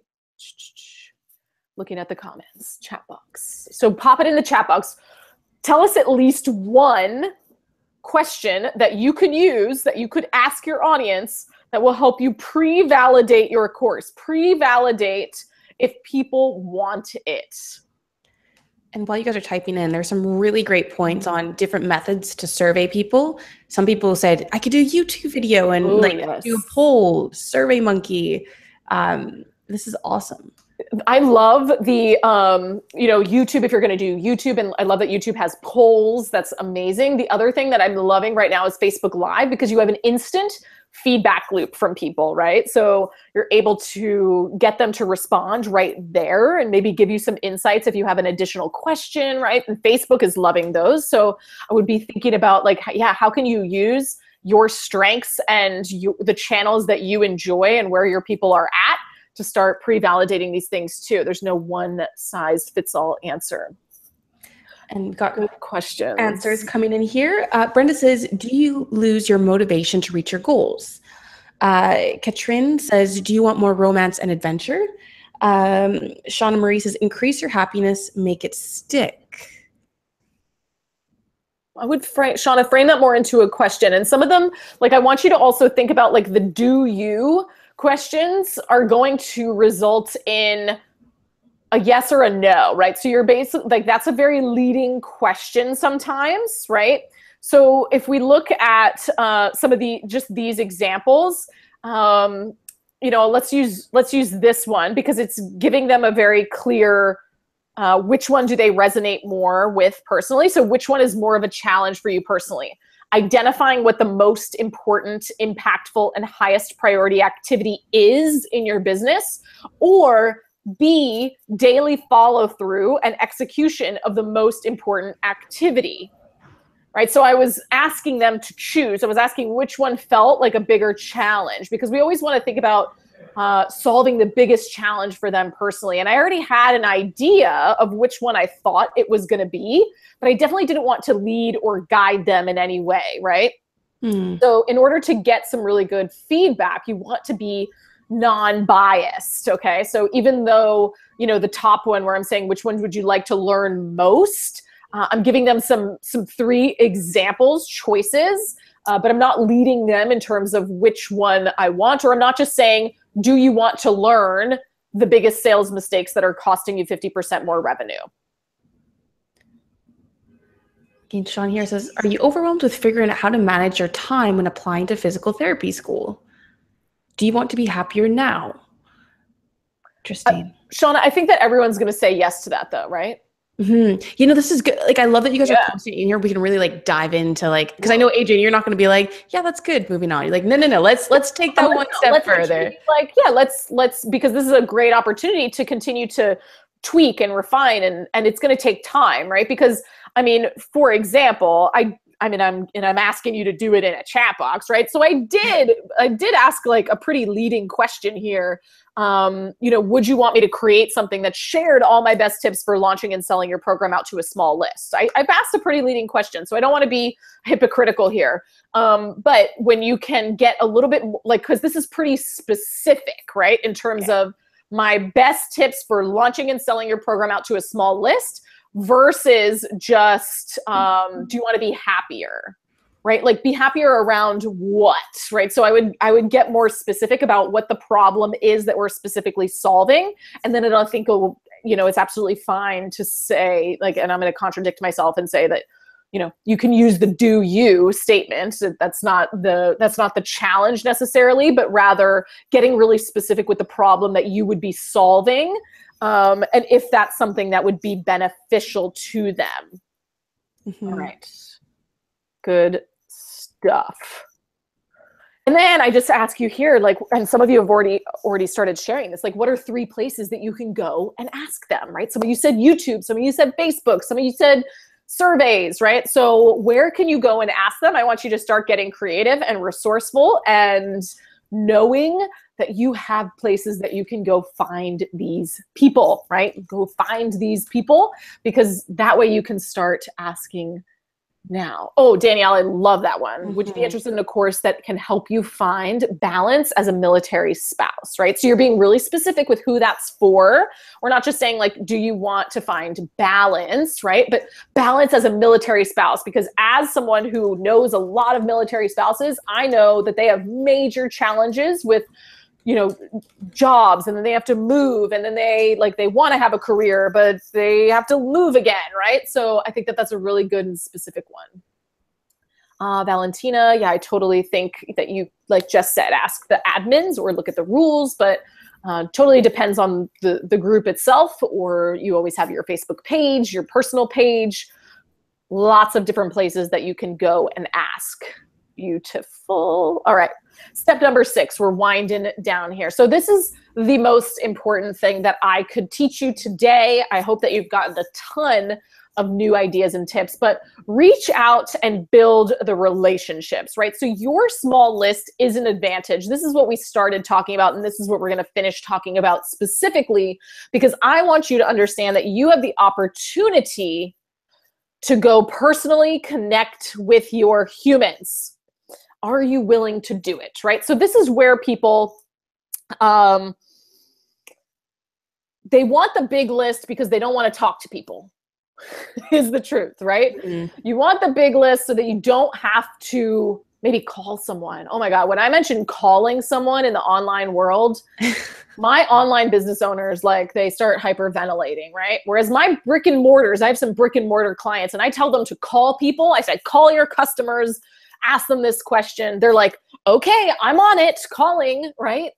Looking at the comments, chat box. So pop it in the chat box. Tell us at least one question that you could use, that you could ask your audience, that will help you pre-validate your course, pre-validate if people want it. And while you guys are typing in, there's some really great points on different methods to survey people. Some people said, I could do a YouTube video and do a poll, Survey Monkey. This is awesome. I love the, YouTube, if you're going to do YouTube, and I love that YouTube has polls. That's amazing. The other thing that I'm loving right now is Facebook Live, because you have an instant feedback loop from people, right? So you're able to get them to respond right there and maybe give you some insights if you have an additional question, right? And Facebook is loving those. So I would be thinking about how can you use your strengths and the channels that you enjoy and where your people are at to start pre-validating these things too. There's no one size fits all answer. And got good questions. Answers coming in here. Brenda says, do you lose your motivation to reach your goals? Katrin says, do you want more romance and adventure? Shauna Marie says, increase your happiness, make it stick. I would Shauna, frame that more into a question. And some of them, I want you to also think about the do you questions are going to result in a yes or a no, right? So you're basically that's a very leading question sometimes, right? So if we look at some of these examples, let's use this one because it's giving them a very clear which one do they resonate more with personally. So which one is more of a challenge for you personally? Identifying what the most important, impactful, and highest priority activity is in your business, or B, daily follow through and execution of the most important activity, right? So I was asking them to choose. I was asking which one felt like a bigger challenge, because we always want to think about solving the biggest challenge for them personally. And I already had an idea of which one I thought it was going to be, but I definitely didn't want to lead or guide them in any way, right? So in order to get some really good feedback, you want to be non-biased, okay? So even though, the top one where I'm saying which one would you like to learn most, I'm giving them some 3 examples, choices, but I'm not leading them in terms of which one I want, or I'm not just saying, do you want to learn the biggest sales mistakes that are costing you 50% more revenue? And Sean here says, are you overwhelmed with figuring out how to manage your time when applying to physical therapy school? Do you want to be happier now? Interesting. Shauna, I think that everyone's going to say yes to that though, right? Mm-hmm. This is good. I love that you guys are posting in here. We can really dive into because I know Adrienne, you're not going to be yeah, that's good. Moving on. You're like, no. Let's take that one step further. Let's because this is a great opportunity to continue to tweak and refine, and it's going to take time, right? Because for example, I'm asking you to do it in a chat box, right? So I did ask a pretty leading question here. Would you want me to create something that shared all my best tips for launching and selling your program out to a small list? I've asked a pretty leading question, so I don't want to be hypocritical here. But when you can get a little bit because this is pretty specific, right? In terms of my best tips for launching and selling your program out to a small list versus just, do you want to be happier? Right? Be happier around what, right? So I would get more specific about what the problem is that we're specifically solving. And then I think it's absolutely fine to say and I'm going to contradict myself and say that, you can use the do you statement. That's not the challenge necessarily, but rather getting really specific with the problem that you would be solving. And if that's something that would be beneficial to them. Mm-hmm. All right. Good stuff. And then I just ask you here, like, and some of you have already started sharing this, like, what are 3 places that you can go and ask them, right? Some of you said YouTube, some of you said Facebook, some of you said surveys, right? So where can you go and ask them? I want you to start getting creative and resourceful and knowing that you have places that you can go find these people, right? Go find these people, because that way you can start asking now. Oh, Danielle, I love that one. Would you be interested in a course that can help you find balance as a military spouse, right? So you're being really specific with who that's for. We're not just saying like, do you want to find balance, right? But balance as a military spouse, because as someone who knows a lot of military spouses, I know that they have major challenges with, you know, jobs, and then they have to move, and then they want to have a career, but they have to move again, right? So I think that that's a really good and specific one. Valentina, yeah, I totally think that you, like Jess said, ask the admins or look at the rules, but totally depends on the group itself, or you always have your Facebook page, your personal page, lots of different places that you can go and ask. Beautiful. All right. Step number 6, we're winding down here. So this is the most important thing that I could teach you today. I hope that you've gotten a ton of new ideas and tips, but reach out and build the relationships, right? So your small list is an advantage. This is what we started talking about, and this is what we're going to finish talking about specifically, because I want you to understand that you have the opportunity to go personally connect with your humans. Are you willing to do it, right? So this is where people, they want the big list because they don't want to talk to people, is the truth, right? Mm-hmm. You want the big list so that you don't have to maybe call someone. Oh my God, when I mentioned calling someone in the online world, my online business owners, like, they start hyperventilating, right? Whereas my brick and mortars, I have some brick and mortar clients, and I tell them to call people. I said, call your customers, ask them this question. They're like, okay, I'm on it, calling, right?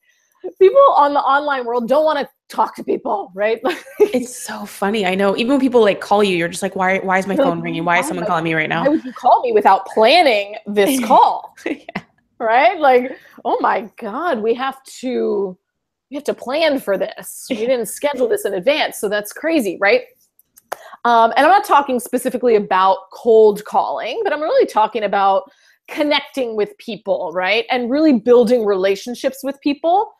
People on the online world don't want to talk to people, right? It's so funny. I know. Even when people like call you, you're just like, why is my phone ringing? Why is someone calling me right now? Why would you call me without planning this call? Yeah. Right? Like, oh my God, we have to plan for this. We didn't schedule this in advance. So that's crazy, right? And I'm not talking specifically about cold calling, but I'm really talking about connecting with people, right? And really building relationships with people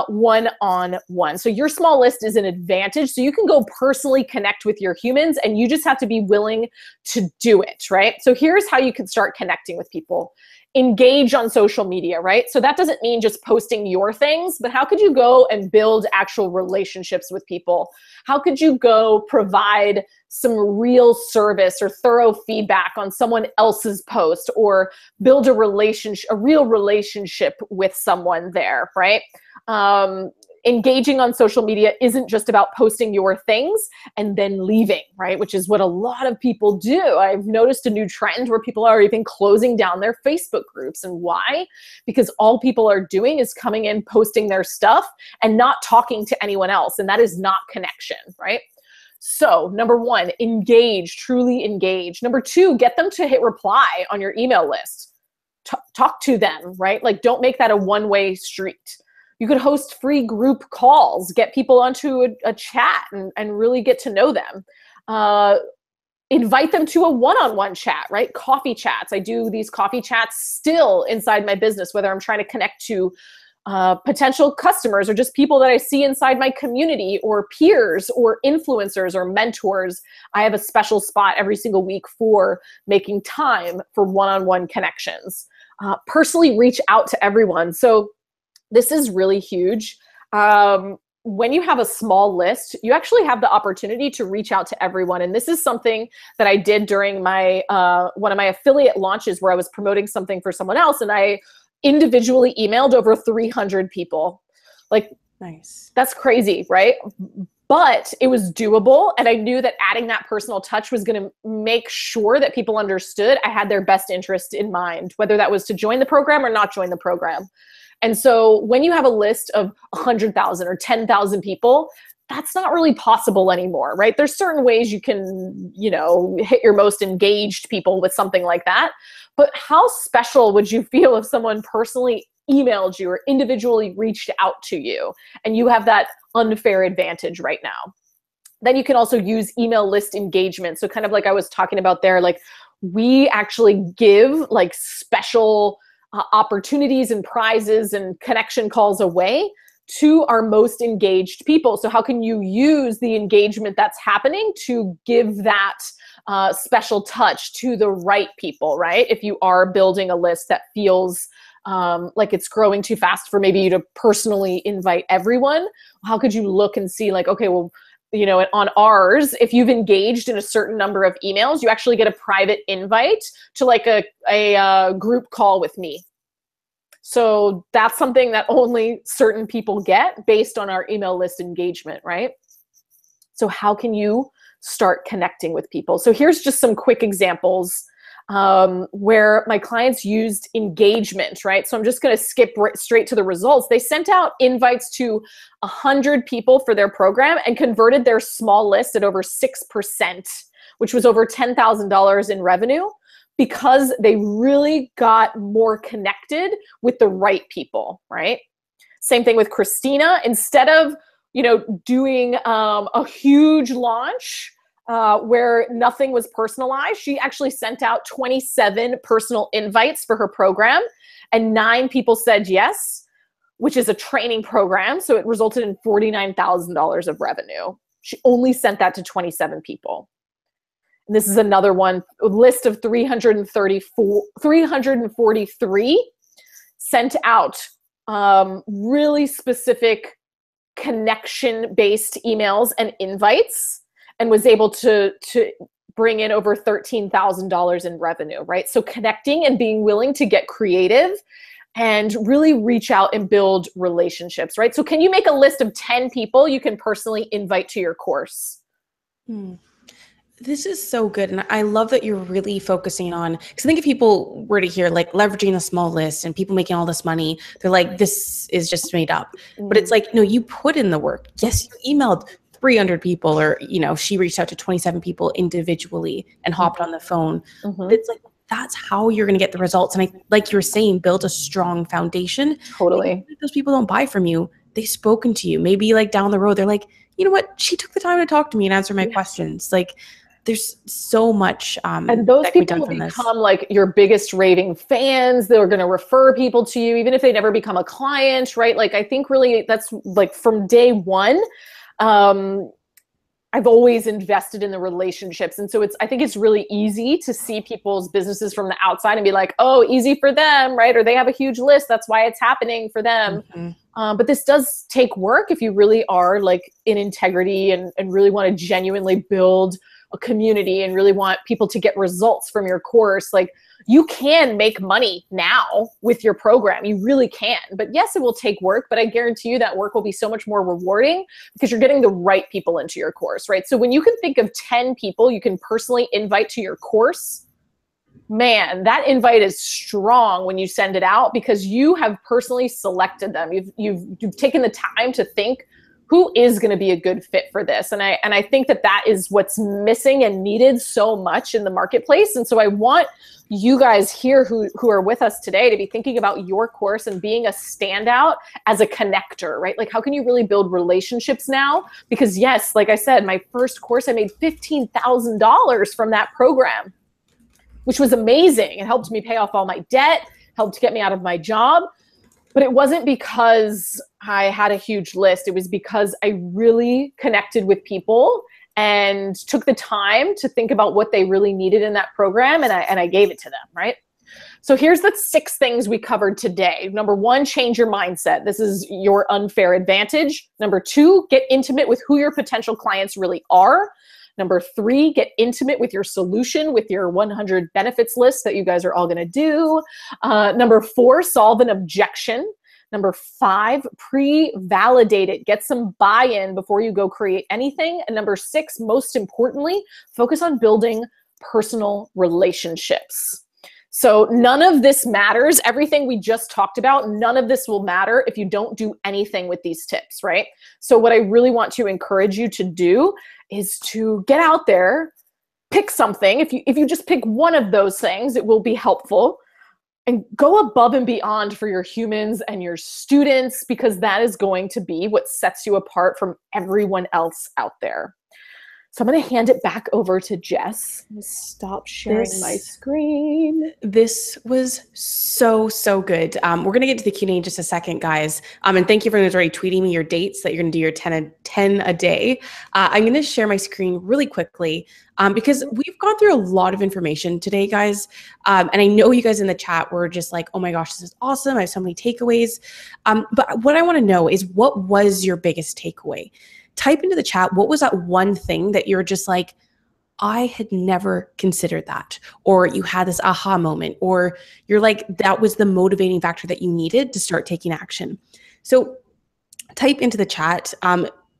one-on-one. So your small list is an advantage. So you can go personally connect with your humans, and you just have to be willing to do it, right? So here's how you can start connecting with people. Engage on social media, right? So that doesn't mean just posting your things, but how could you go and build actual relationships with people? How could you go provide some real service or thorough feedback on someone else's post, or build a real relationship with someone there, right? Engaging on social media isn't just about posting your things and then leaving, right? Which is what a lot of people do. I've noticed a new trend where people are even closing down their Facebook groups. And why? Because all people are doing is coming in, posting their stuff, and not talking to anyone else. And that is not connection, right? So number 1, engage, truly engage. Number 2, get them to hit reply on your email list. Talk to them, right? Like, don't make that a one-way street. You could host free group calls, get people onto a chat and really get to know them. Invite them to a one-on-one chat, right? Coffee chats. I do these coffee chats still inside my business, whether I'm trying to connect to potential customers or just people that I see inside my community, or peers or influencers or mentors. I have a special spot every single week for making time for one-on-one connections. Personally reach out to everyone. So this is really huge. When you have a small list, you actually have the opportunity to reach out to everyone. And this is something that I did during my one of my affiliate launches, where I was promoting something for someone else, and I individually emailed over 300 people. Like, nice. That's crazy, right? But it was doable, and I knew that adding that personal touch was going to make sure that people understood I had their best interest in mind, whether that was to join the program or not join the program. And so when you have a list of 100,000 or 10,000 people, that's not really possible anymore, right? There's certain ways you can, hit your most engaged people with something like that. But how special would you feel if someone personally emailed you or individually reached out to you, and you have that unfair advantage right now. Then you can also use email list engagement. So kind of like I was talking about there, like we actually give like special opportunities and prizes and connection calls away to our most engaged people. So how can you use the engagement that's happening to give that special touch to the right people, right? If you are building a list that feels like it's growing too fast for maybe you to personally invite everyone, how could you look and see like, okay, well, you know, on ours, if you've engaged in a certain number of emails, you actually get a private invite to like a group call with me. So that's something that only certain people get based on our email list engagement, right? So how can you start connecting with people? So here's just some quick examples where my clients used engagement, right? So I'm just going to skip straight to the results. They sent out invites to 100 people for their program and converted their small list at over 6%, which was over $10,000 in revenue, because they really got more connected with the right people, right? Same thing with Christina. Instead of, you know, doing a huge launch where nothing was personalized, she actually sent out 27 personal invites for her program, and 9 people said yes, which is a training program. So it resulted in $49,000 of revenue. She only sent that to 27 people. And this is another one, a list of 343 sent out really specific connection-based emails and invites, and was able to bring in over $13,000 in revenue, right? So connecting and being willing to get creative and really reach out and build relationships, right? So can you make a list of 10 people you can personally invite to your course? This is so good. And I love that you're really focusing on, because I think if people were to hear like leveraging a small list and people making all this money, they're like, this is just made up. But it's like, no, you put in the work. Yes, you emailed 300 people, or, you know, she reached out to 27 people individually and hopped on the phone. But it's like, that's how you're going to get the results. And I, like you were saying, build a strong foundation. Totally. If those people don't buy from you, they've spoken to you. Maybe like down the road, they're like, you know what? She took the time to talk to me and answer my questions. Like, there's so much and those people will become like your biggest raving fans. They're going to refer people to you, even if they never become a client, right? Like, I think really that's like from day one, I've always invested in the relationships. And so I think it's really easy to see people's businesses from the outside and be like, oh, easy for them, right? Or they have a huge list, that's why it's happening for them. But this does take work if you really are like in integrity and really want to genuinely build a community and really want people to get results from your course. Like, you can make money now with your program. You really can. But yes, it will take work, but I guarantee you that work will be so much more rewarding because you're getting the right people into your course, right? So when you can think of 10 people you can personally invite to your course, man, that invite is strong when you send it out because you have personally selected them. You've taken the time to think, who is going to be a good fit for this? And I think that is what's missing and needed so much in the marketplace. And so I want you guys here who are with us today to be thinking about your course and being a standout as a connector, right? Like, how can you really build relationships now? Because yes, like I said, my first course, I made $15,000 from that program, which was amazing. It helped me pay off all my debt, helped get me out of my job. But it wasn't because I had a huge list. It was because I really connected with people and took the time to think about what they really needed in that program, and I gave it to them, right? So here's the 6 things we covered today. Number 1, change your mindset. This is your unfair advantage. Number 2, get intimate with who your potential clients really are. Number 3, get intimate with your solution, with your 100 benefits list that you guys are all going to do. Number 4, solve an objection. Number 5, pre-validate it. Get some buy-in before you go create anything. And number 6, most importantly, focus on building personal relationships. So none of this matters. Everything we just talked about, none of this will matter if you don't do anything with these tips, right? So what I really want to encourage you to do is to get out there, pick something. If you just pick one of those things, it will be helpful. And go above and beyond for your humans and your students, because that is going to be what sets you apart from everyone else out there. So I'm going to hand it back over to Jess. I'm going to stop sharing my screen. This was so good. We're going to get to the Q&A in just a second, guys. And thank you for those already tweeting me your dates that you're going to do your 10 a day. I'm going to share my screen really quickly because we've gone through a lot of information today, guys. And I know you guys in the chat were just like, oh my gosh, this is awesome. I have so many takeaways. But what I want to know is, what was your biggest takeaway? Type into the chat, what was that one thing that you're just like, I had never considered that, or you had this aha moment, or you're like, that was the motivating factor that you needed to start taking action. So type into the chat.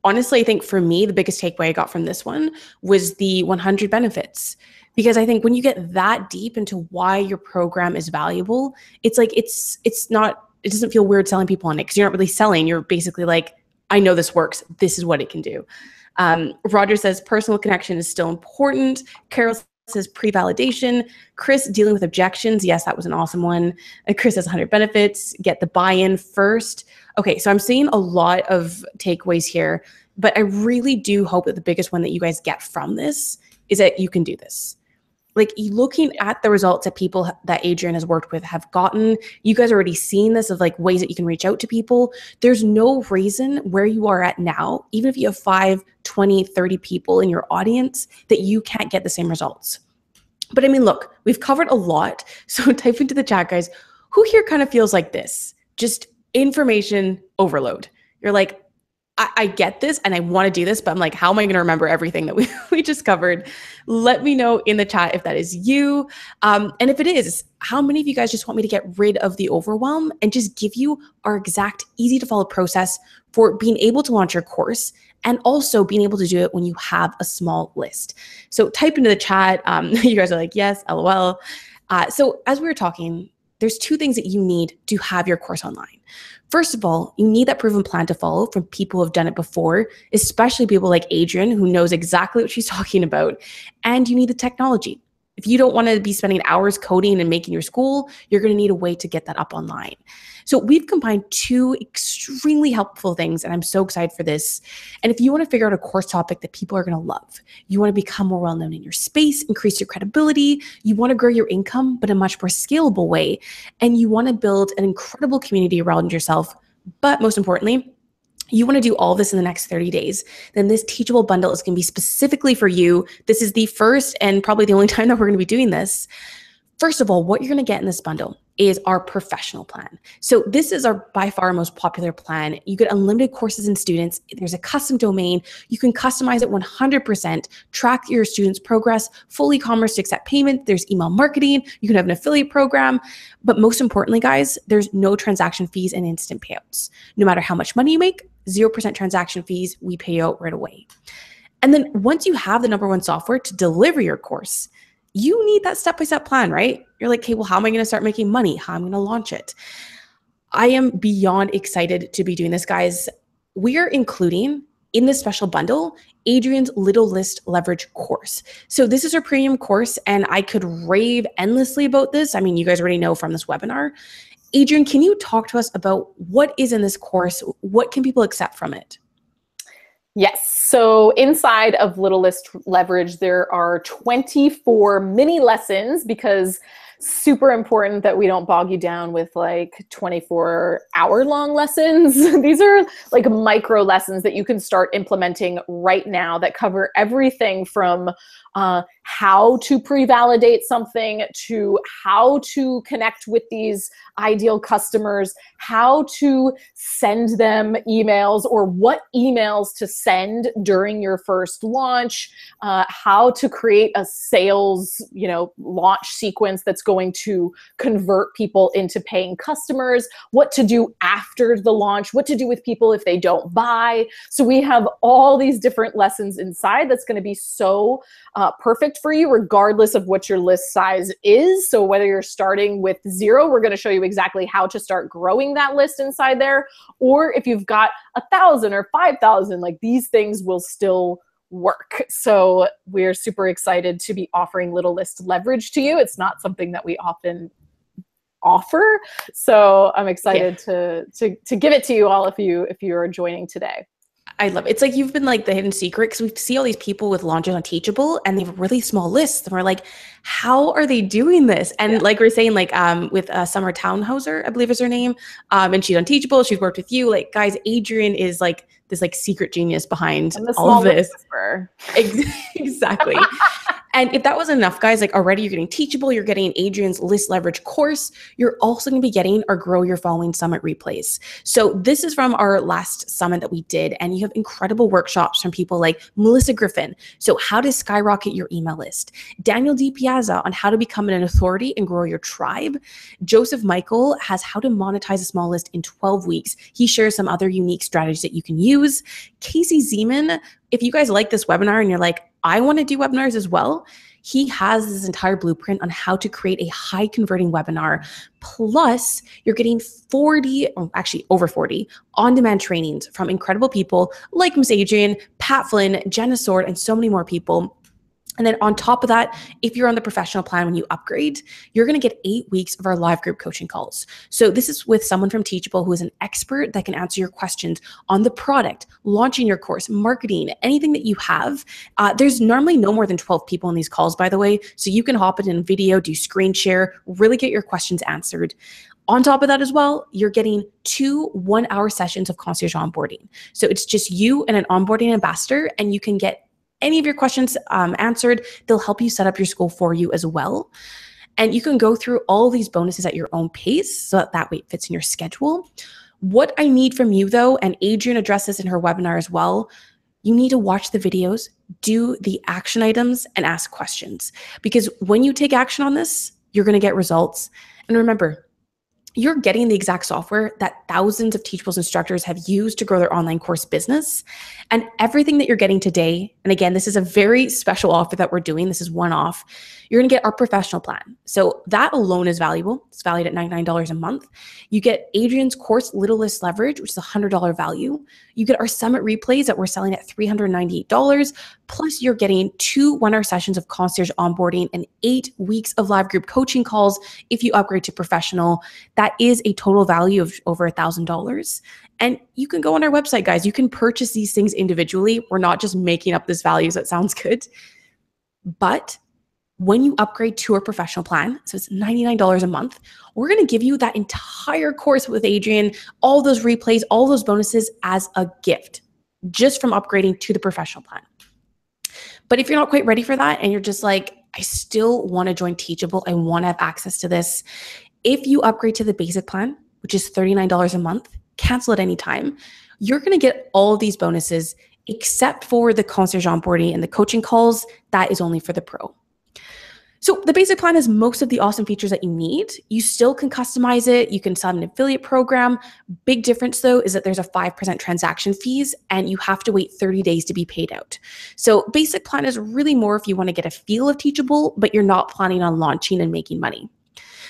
Honestly, I think for me, the biggest takeaway I got from this one was the 100 benefits. Because I think when you get that deep into why your program is valuable, it's like, it doesn't feel weird selling people on it, because you're not really selling. You're basically like, I know this works. This is what it can do. Roger says personal connection is still important. Carol says pre-validation. Chris, dealing with objections. Yes, that was an awesome one. And Chris says 100 benefits. Get the buy-in first. Okay, so I'm seeing a lot of takeaways here, but I really do hope that the biggest one that you guys get from this is that you can do this. Like, looking at the results that people that Adrian has worked with have gotten, you guys are already seeing this of like ways that you can reach out to people. There's no reason where you are at now, even if you have 5, 20, 30 people in your audience, that you can't get the same results. But I mean, look, we've covered a lot. So type into the chat, guys, who here kind of feels like this? Just information overload. You're like, I get this and I want to do this, but I'm like, how am I going to remember everything that we just covered? Let me know in the chat if that is you. And if it is, how many of you guys just want me to get rid of the overwhelm and just give you our exact easy to follow process for being able to launch your course, and also being able to do it when you have a small list? So type into the chat. You guys are like, yes, LOL. So as we were talking, there's 2 things that you need to have your course online. First of all, you need that proven plan to follow from people who have done it before, especially people like Adrian, who knows exactly what she's talking about. And you need the technology. If you don't want to be spending hours coding and making your school, you're going to need a way to get that up online. So we've combined 2 extremely helpful things, and I'm so excited for this. And if you want to figure out a course topic that people are going to love, you want to become more well-known in your space, increase your credibility, you want to grow your income, but in a much more scalable way, and you want to build an incredible community around yourself, but most importantly, you want to do all this in the next 30 days, then this Teachable bundle is going to be specifically for you. This is the first and probably the only time that we're going to be doing this. First of all, what you're going to get in this bundle is our professional plan. So this is our by far most popular plan. You get unlimited courses and students. There's a custom domain. You can customize it 100%, track your students' progress, full e-commerce to accept payment. There's email marketing. You can have an affiliate program. But most importantly, guys, there's no transaction fees and instant payouts. No matter how much money you make, 0% transaction fees, we pay you out right away. And then once you have the #1 software to deliver your course, you need that step-by-step plan, right? You're like, okay, well, how am I going to start making money? How am I going to launch it? I am beyond excited to be doing this, guys. We are including in this special bundle Adrian's Little List Leverage course. So this is her premium course, and I could rave endlessly about this. I mean, you guys already know from this webinar. Adrian, can you talk to us about what is in this course? What can people accept from it? Yes. So inside of Little List Leverage, there are 24 mini lessons, because super important that we don't bog you down with like 24-hour-long lessons. These are like micro lessons that you can start implementing right now that cover everything from how to pre-validate something, to how to connect with these ideal customers, how to send them emails or what emails to send during your first launch, how to create a sales, launch sequence that's going to convert people into paying customers, what to do after the launch, what to do with people if they don't buy. So we have all these different lessons inside that's going to be so perfect for you, regardless of what your list size is. So whether you're starting with 0, we're going to show you exactly how to start growing that list inside there. Or if you've got 1,000 or 5,000, like these things will still work. So we're super excited to be offering Little List Leverage to you. It's not something that we often offer. So I'm excited to give it to you all if you are joining today. I love it. It's like you've been like the hidden secret, because we see all these people with launches on Teachable and they have really small lists, and we're like, how are they doing this? And like we're saying, like with Summer Townhauser, I believe is her name, and she's on Teachable. She's worked with you. Like, guys, Adrienne is like this like secret genius behind all of this. Exactly. And if that wasn't enough, guys, like already you're getting Teachable, you're getting Adrienne's list leverage course. You're also going to be getting our Grow Your Following Summit replays. So this is from our last summit that we did, and you have incredible workshops from people like Melissa Griffin. So how to skyrocket your email list. Daniel D. Piazza on how to become an authority and grow your tribe. Joseph Michael has how to monetize a small list in 12 weeks. He shares some other unique strategies that you can use. Casey Zeman, if you guys like this webinar and you're like, I want to do webinars as well, he has this entire blueprint on how to create a high converting webinar. Plus, you're getting 40, or actually over 40 on-demand trainings from incredible people like Ms. Adrienne, Pat Flynn, Jenna Sword, and so many more people. And then on top of that, if you're on the professional plan, when you upgrade, you're going to get 8 weeks of our live group coaching calls. So this is with someone from Teachable who is an expert that can answer your questions on the product, launching your course, marketing, anything that you have. There's normally no more than 12 people in these calls, by the way. So you can hop in video, do screen share, really get your questions answered. On top of that as well, you're getting 2 one-hour sessions of concierge onboarding. So it's just you and an onboarding ambassador, and you can get any of your questions answered. They'll help you set up your school for you as well. And you can go through all these bonuses at your own pace, so that way it fits in your schedule. What I need from you though, and Adrienne addressed this in her webinar as well, you need to watch the videos, do the action items, and ask questions. Because when you take action on this, you're going to get results. And remember, you're getting the exact software that thousands of Teachables instructors have used to grow their online course business. And everything that you're getting today, and again, this is a very special offer that we're doing. This is one-off. You're going to get our professional plan. So that alone is valuable. It's valued at $99 a month. You get Adrienne's course, Little List Leverage, which is a $100 value. You get our summit replays that we're selling at $398. Plus, you're getting 2 one-hour sessions of concierge onboarding and 8 weeks of live group coaching calls if you upgrade to professional. That is a total value of over $1,000. And you can go on our website, guys. You can purchase these things individually. We're not just making up this value, so it sounds good. But when you upgrade to our professional plan, so it's $99 a month, we're going to give you that entire course with Adrienne, all those replays, all those bonuses as a gift, just from upgrading to the professional plan. But if you're not quite ready for that and you're just like, I still want to join Teachable, I want to have access to this. If you upgrade to the basic plan, which is $39 a month, cancel at any time, you're going to get all of these bonuses except for the concierge onboarding and the coaching calls. That is only for the pro. So the basic plan has most of the awesome features that you need. You still can customize it. You can set an affiliate program. Big difference though is that there's a 5% transaction fees and you have to wait 30 days to be paid out. So basic plan is really more if you want to get a feel of Teachable, but you're not planning on launching and making money.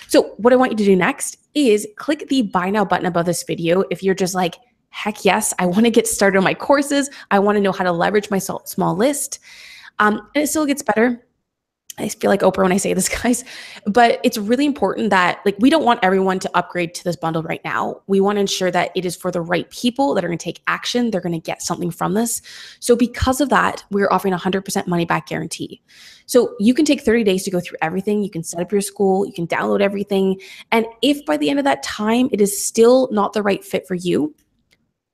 So what I want you to do next is click the buy now button above this video if you're just like, heck yes, I want to get started on my courses. I want to know how to leverage my small list. And it still gets better. I feel like Oprah when I say this, guys, but it's really important that we don't want everyone to upgrade to this bundle right now. We want to ensure that it is for the right people that are going to take action. They're going to get something from this. So because of that, we're offering 100% money back guarantee. So you can take 30 days to go through everything. You can set up your school, you can download everything. And if by the end of that time, it is still not the right fit for you,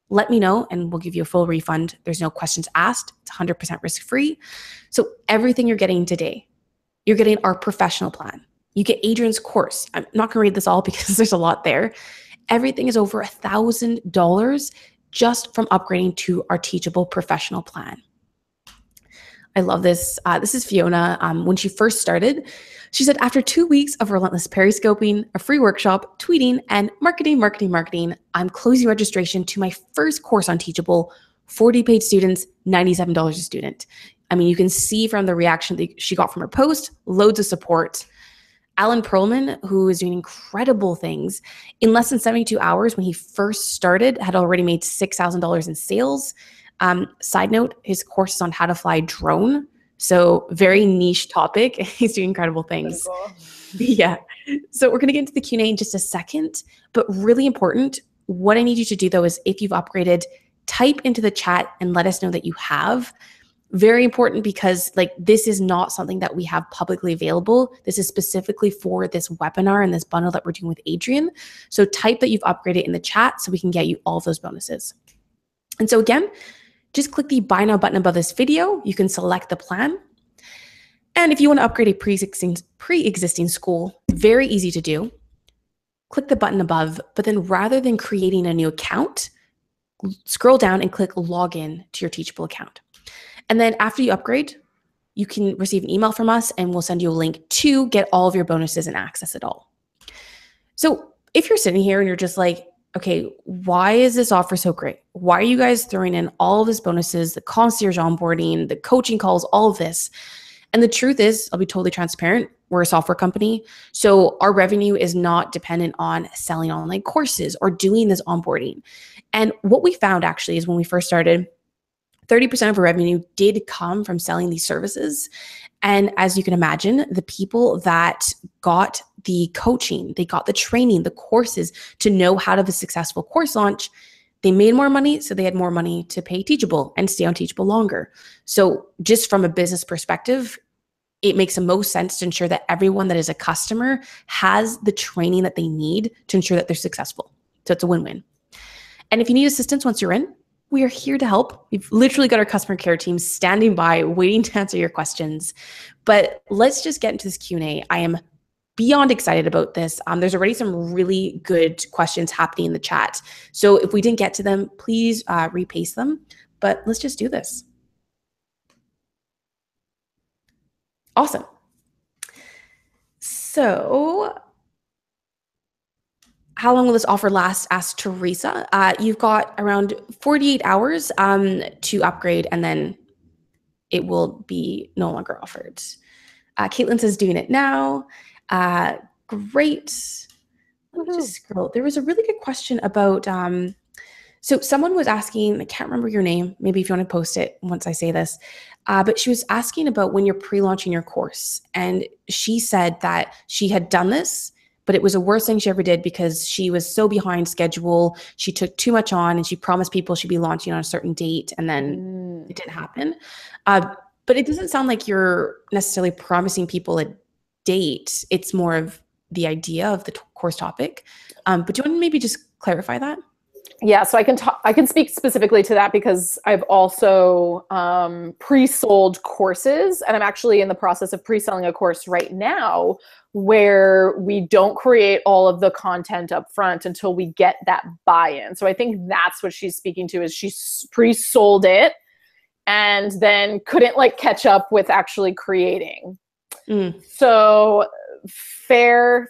let me know and we'll give you a full refund. There's no questions asked. It's 100% risk-free. So everything you're getting today, you're getting our professional plan. You get Adrienne's course. I'm not going to read this all because there's a lot there. Everything is over $1,000 just from upgrading to our Teachable professional plan. I love this. This is Fiona. When she first started, she said, after 2 weeks of relentless periscoping, a free workshop, tweeting, and marketing, I'm closing registration to my first course on Teachable. 40 paid students, $97 a student. I mean, you can see from the reaction that she got from her post, loads of support. Alan Perlman, who is doing incredible things, in less than 72 hours when he first started, had already made $6,000 in sales. Side note, his course is on how to fly a drone. So very niche topic. He's doing incredible things. Cool. Yeah. So we're going to get into the Q&A in just a second, but really important, what I need you to do though is if you've upgraded, type into the chat and let us know that you have. Very important because like this is not something that we have publicly available. This is specifically for this webinar and this bundle that we're doing with Adrian. So type that you've upgraded in the chat so we can get you all those bonuses. And so again, just click the buy now button above this video. You can select the plan. And if you want to upgrade a pre-existing school, very easy to do. Click the button above, but then rather than creating a new account, scroll down and click login to your Teachable account. And then after you upgrade, you can receive an email from us and we'll send you a link to get all of your bonuses and access it all. So if you're sitting here and you're just like, okay, why is this offer so great? Why are you guys throwing in all of these bonuses, the concierge onboarding, the coaching calls, all of this? And the truth is, I'll be totally transparent, we're a software company. So our revenue is not dependent on selling online courses or doing this onboarding. And what we found actually is when we first started, 30% of our revenue did come from selling these services. And as you can imagine, the people that got the coaching, they got the training, the courses to know how to have a successful course launch, they made more money, so they had more money to pay Teachable and stay on Teachable longer. So just from a business perspective, it makes the most sense to ensure that everyone that is a customer has the training that they need to ensure that they're successful. So it's a win-win. And if you need assistance once you're in, we are here to help. We've literally got our customer care team standing by, waiting to answer your questions. But let's just get into this Q&A. I am beyond excited about this. There's already some really good questions happening in the chat. So if we didn't get to them, please repaste them. But let's just do this. Awesome. So how long will this offer last? Asked Teresa. You've got around 48 hours to upgrade, and then it will be no longer offered. Caitlin says doing it now. Great. Let me just scroll. There was a really good question about, so someone was asking, I can't remember your name, maybe if you want to post it once I say this, but she was asking about when you're pre-launching your course. And she said that she had done this, but it was the worst thing she ever did because she was so behind schedule. She took too much on and she promised people she'd be launching on a certain date and then it didn't happen. But it doesn't sound like you're necessarily promising people a date. It's more of the idea of the course topic. But do you want to maybe just clarify that? Yeah, so I can speak specifically to that because I've also pre-sold courses, and I'm actually in the process of pre-selling a course right now where we don't create all of the content up front until we get that buy-in. So I think that's what she's speaking to, is she pre-sold it and then couldn't like catch up with actually creating. So fair,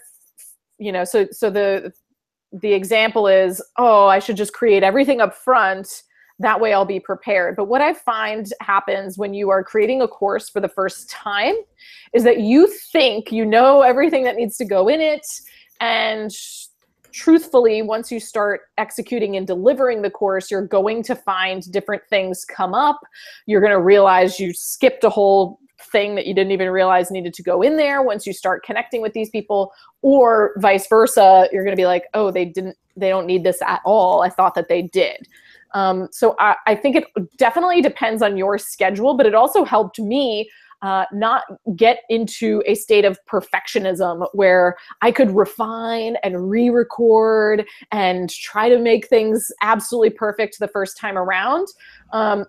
you know, so the example is, oh, I should just create everything up front. That way I'll be prepared. But what I find happens when you are creating a course for the first time is that you think you know everything that needs to go in it. And truthfully, once you start executing and delivering the course, you're going to find different things come up. You're going to realize you skipped a whole thing that you didn't even realize needed to go in there once you start connecting with these people, or vice versa. You're going to be like, oh, they don't need this at all. I thought that they did. So I think it definitely depends on your schedule, but it also helped me not get into a state of perfectionism where I could refine and re-record and try to make things absolutely perfect the first time around.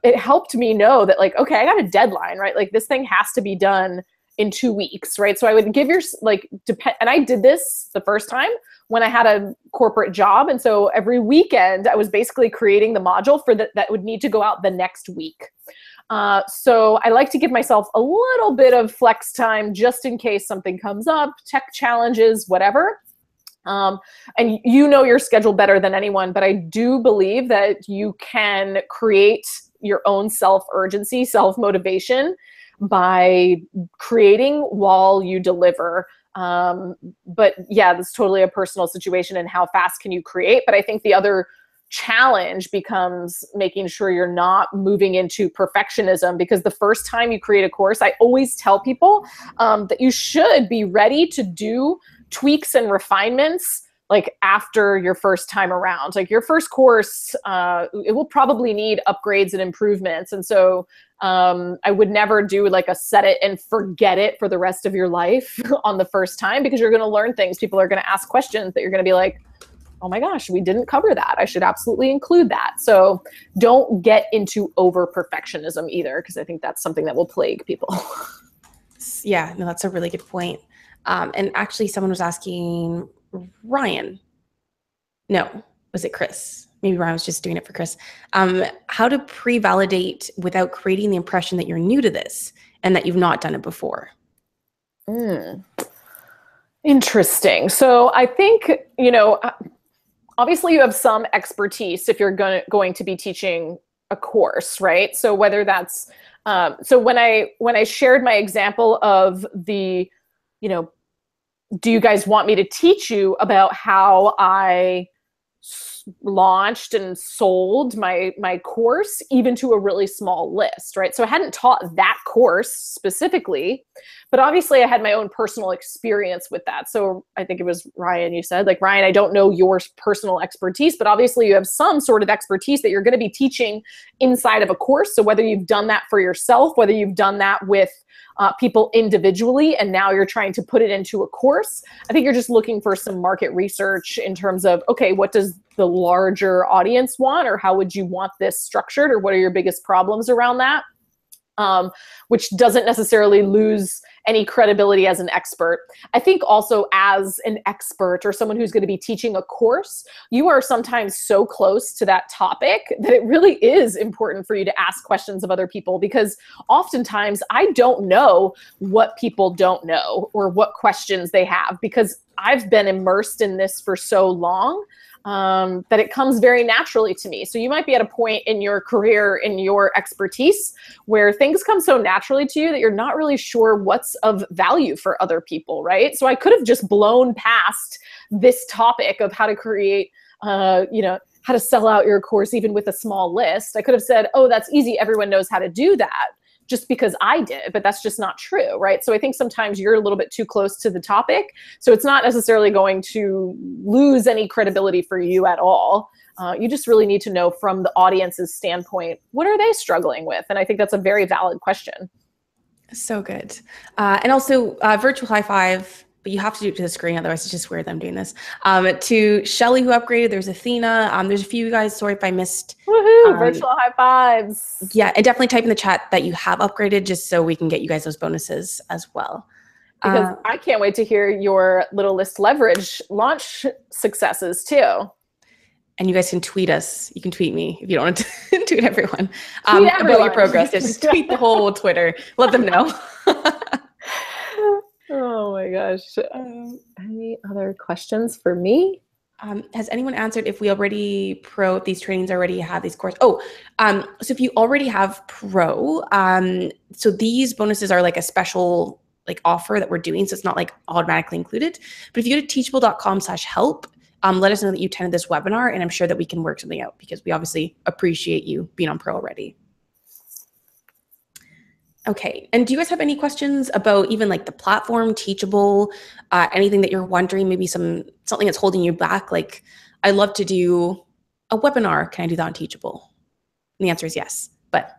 It helped me know that, like, okay, I got a deadline, right? Like, this thing has to be done in 2 weeks, right? So I would give and I did this the first time when I had a corporate job. And so every weekend I was basically creating the module for that would need to go out the next week. So I like to give myself a little bit of flex time just in case something comes up, tech challenges, whatever. And you know your schedule better than anyone, but I do believe that you can create your own self-urgency, self-motivation by creating while you deliver. But yeah, that's totally a personal situation and how fast can you create. But I think the other challenge becomes making sure you're not moving into perfectionism, because the first time you create a course, I always tell people that you should be ready to do tweaks and refinements like after your first time around. Like your first course, it will probably need upgrades and improvements. And so I would never do like a set it and forget it for the rest of your life on the first time, because you're going to learn things. People are going to ask questions that you're going to be like, oh my gosh, we didn't cover that. I should absolutely include that. So don't get into over perfectionism either, because I think that's something that will plague people. Yeah, no, that's a really good point. And actually someone was asking Ryan. No, was it Chris? Maybe Ryan was just doing it for Chris. How to pre-validate without creating the impression that you're new to this and that you've not done it before. Interesting. So I think, obviously you have some expertise if you're going to be teaching a course, right? So whether that's, so when I shared my example of the, do you guys want me to teach you about how I launched and sold my course even to a really small list, right? So I hadn't taught that course specifically, but obviously I had my own personal experience with that. So I think it was Ryan, you said, like, Ryan, I don't know your personal expertise, but obviously you have some sort of expertise that you're going to be teaching inside of a course. So whether you've done that for yourself, whether you've done that with people individually, and now you're trying to put it into a course, I think you're just looking for some market research in terms of, okay, what does the larger audience want, or how would you want this structured, or what are your biggest problems around that? Which doesn't necessarily lose any credibility as an expert. I think also as an expert or someone who's going to be teaching a course, you are sometimes so close to that topic that it really is important for you to ask questions of other people, because oftentimes I don't know what people don't know or what questions they have, because I've been immersed in this for so long that it comes very naturally to me. So you might be at a point in your career, in your expertise, where things come so naturally to you that you're not really sure what's of value for other people, right? So I could have just blown past this topic of how to create, how to sell out your course even with a small list. I could have said, oh, that's easy, everyone knows how to do that, just because I did, but that's just not true, right? So I think sometimes you're a little bit too close to the topic, so it's not necessarily going to lose any credibility for you at all. You just really need to know from the audience's standpoint, what are they struggling with? And I think that's a very valid question. So good. And also virtual high five, but you have to do it to the screen, otherwise it's just weird them doing this. To Shelly, who upgraded, there's Athena, there's a few guys, sorry if I missed. Woohoo, virtual high fives. Yeah, and definitely type in the chat that you have upgraded, just so we can get you guys those bonuses as well. Because I can't wait to hear your Little List Leverage launch successes too. And you guys can tweet us. You can tweet me if you don't want to tweet everyone about your progress. Just tweet the whole Twitter. Let them know. Oh my gosh. Any other questions for me? Has anyone answered if we already if these trainings already have these courses? So if you already have pro, so these bonuses are like a special offer that we're doing. So it's not like automatically included. But if you go to teachable.com/help, let us know that you attended this webinar, and I'm sure that we can work something out, because we obviously appreciate you being on pro already. Okay, and do you guys have any questions about even like the platform, Teachable, anything that you're wondering, maybe something that's holding you back? Like, I'd love to do a webinar. Can I do that on Teachable? And the answer is yes, but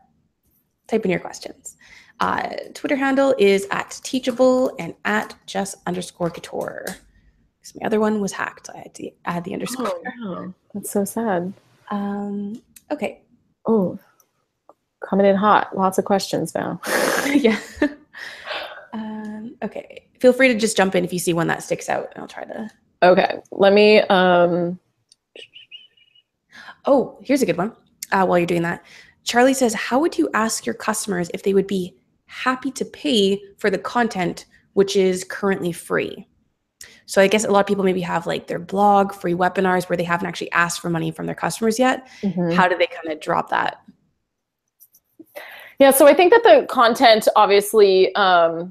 type in your questions. Twitter handle is @Teachable and @just_couture. Because my other one was hacked, so I had to add the underscore. Oh, no. That's so sad. Okay. Oh. Coming in hot. Lots of questions now. Yeah. Okay. Feel free to just jump in if you see one that sticks out, and I'll try to. Okay. Let me. Oh, here's a good one. While you're doing that, Charlie says, how would you ask your customers if they would be happy to pay for the content which is currently free? So I guess a lot of people maybe have like their blog, free webinars where they haven't actually asked for money from their customers yet. Mm-hmm. How do they kind of drop that? Yeah, so I think that the content, obviously, there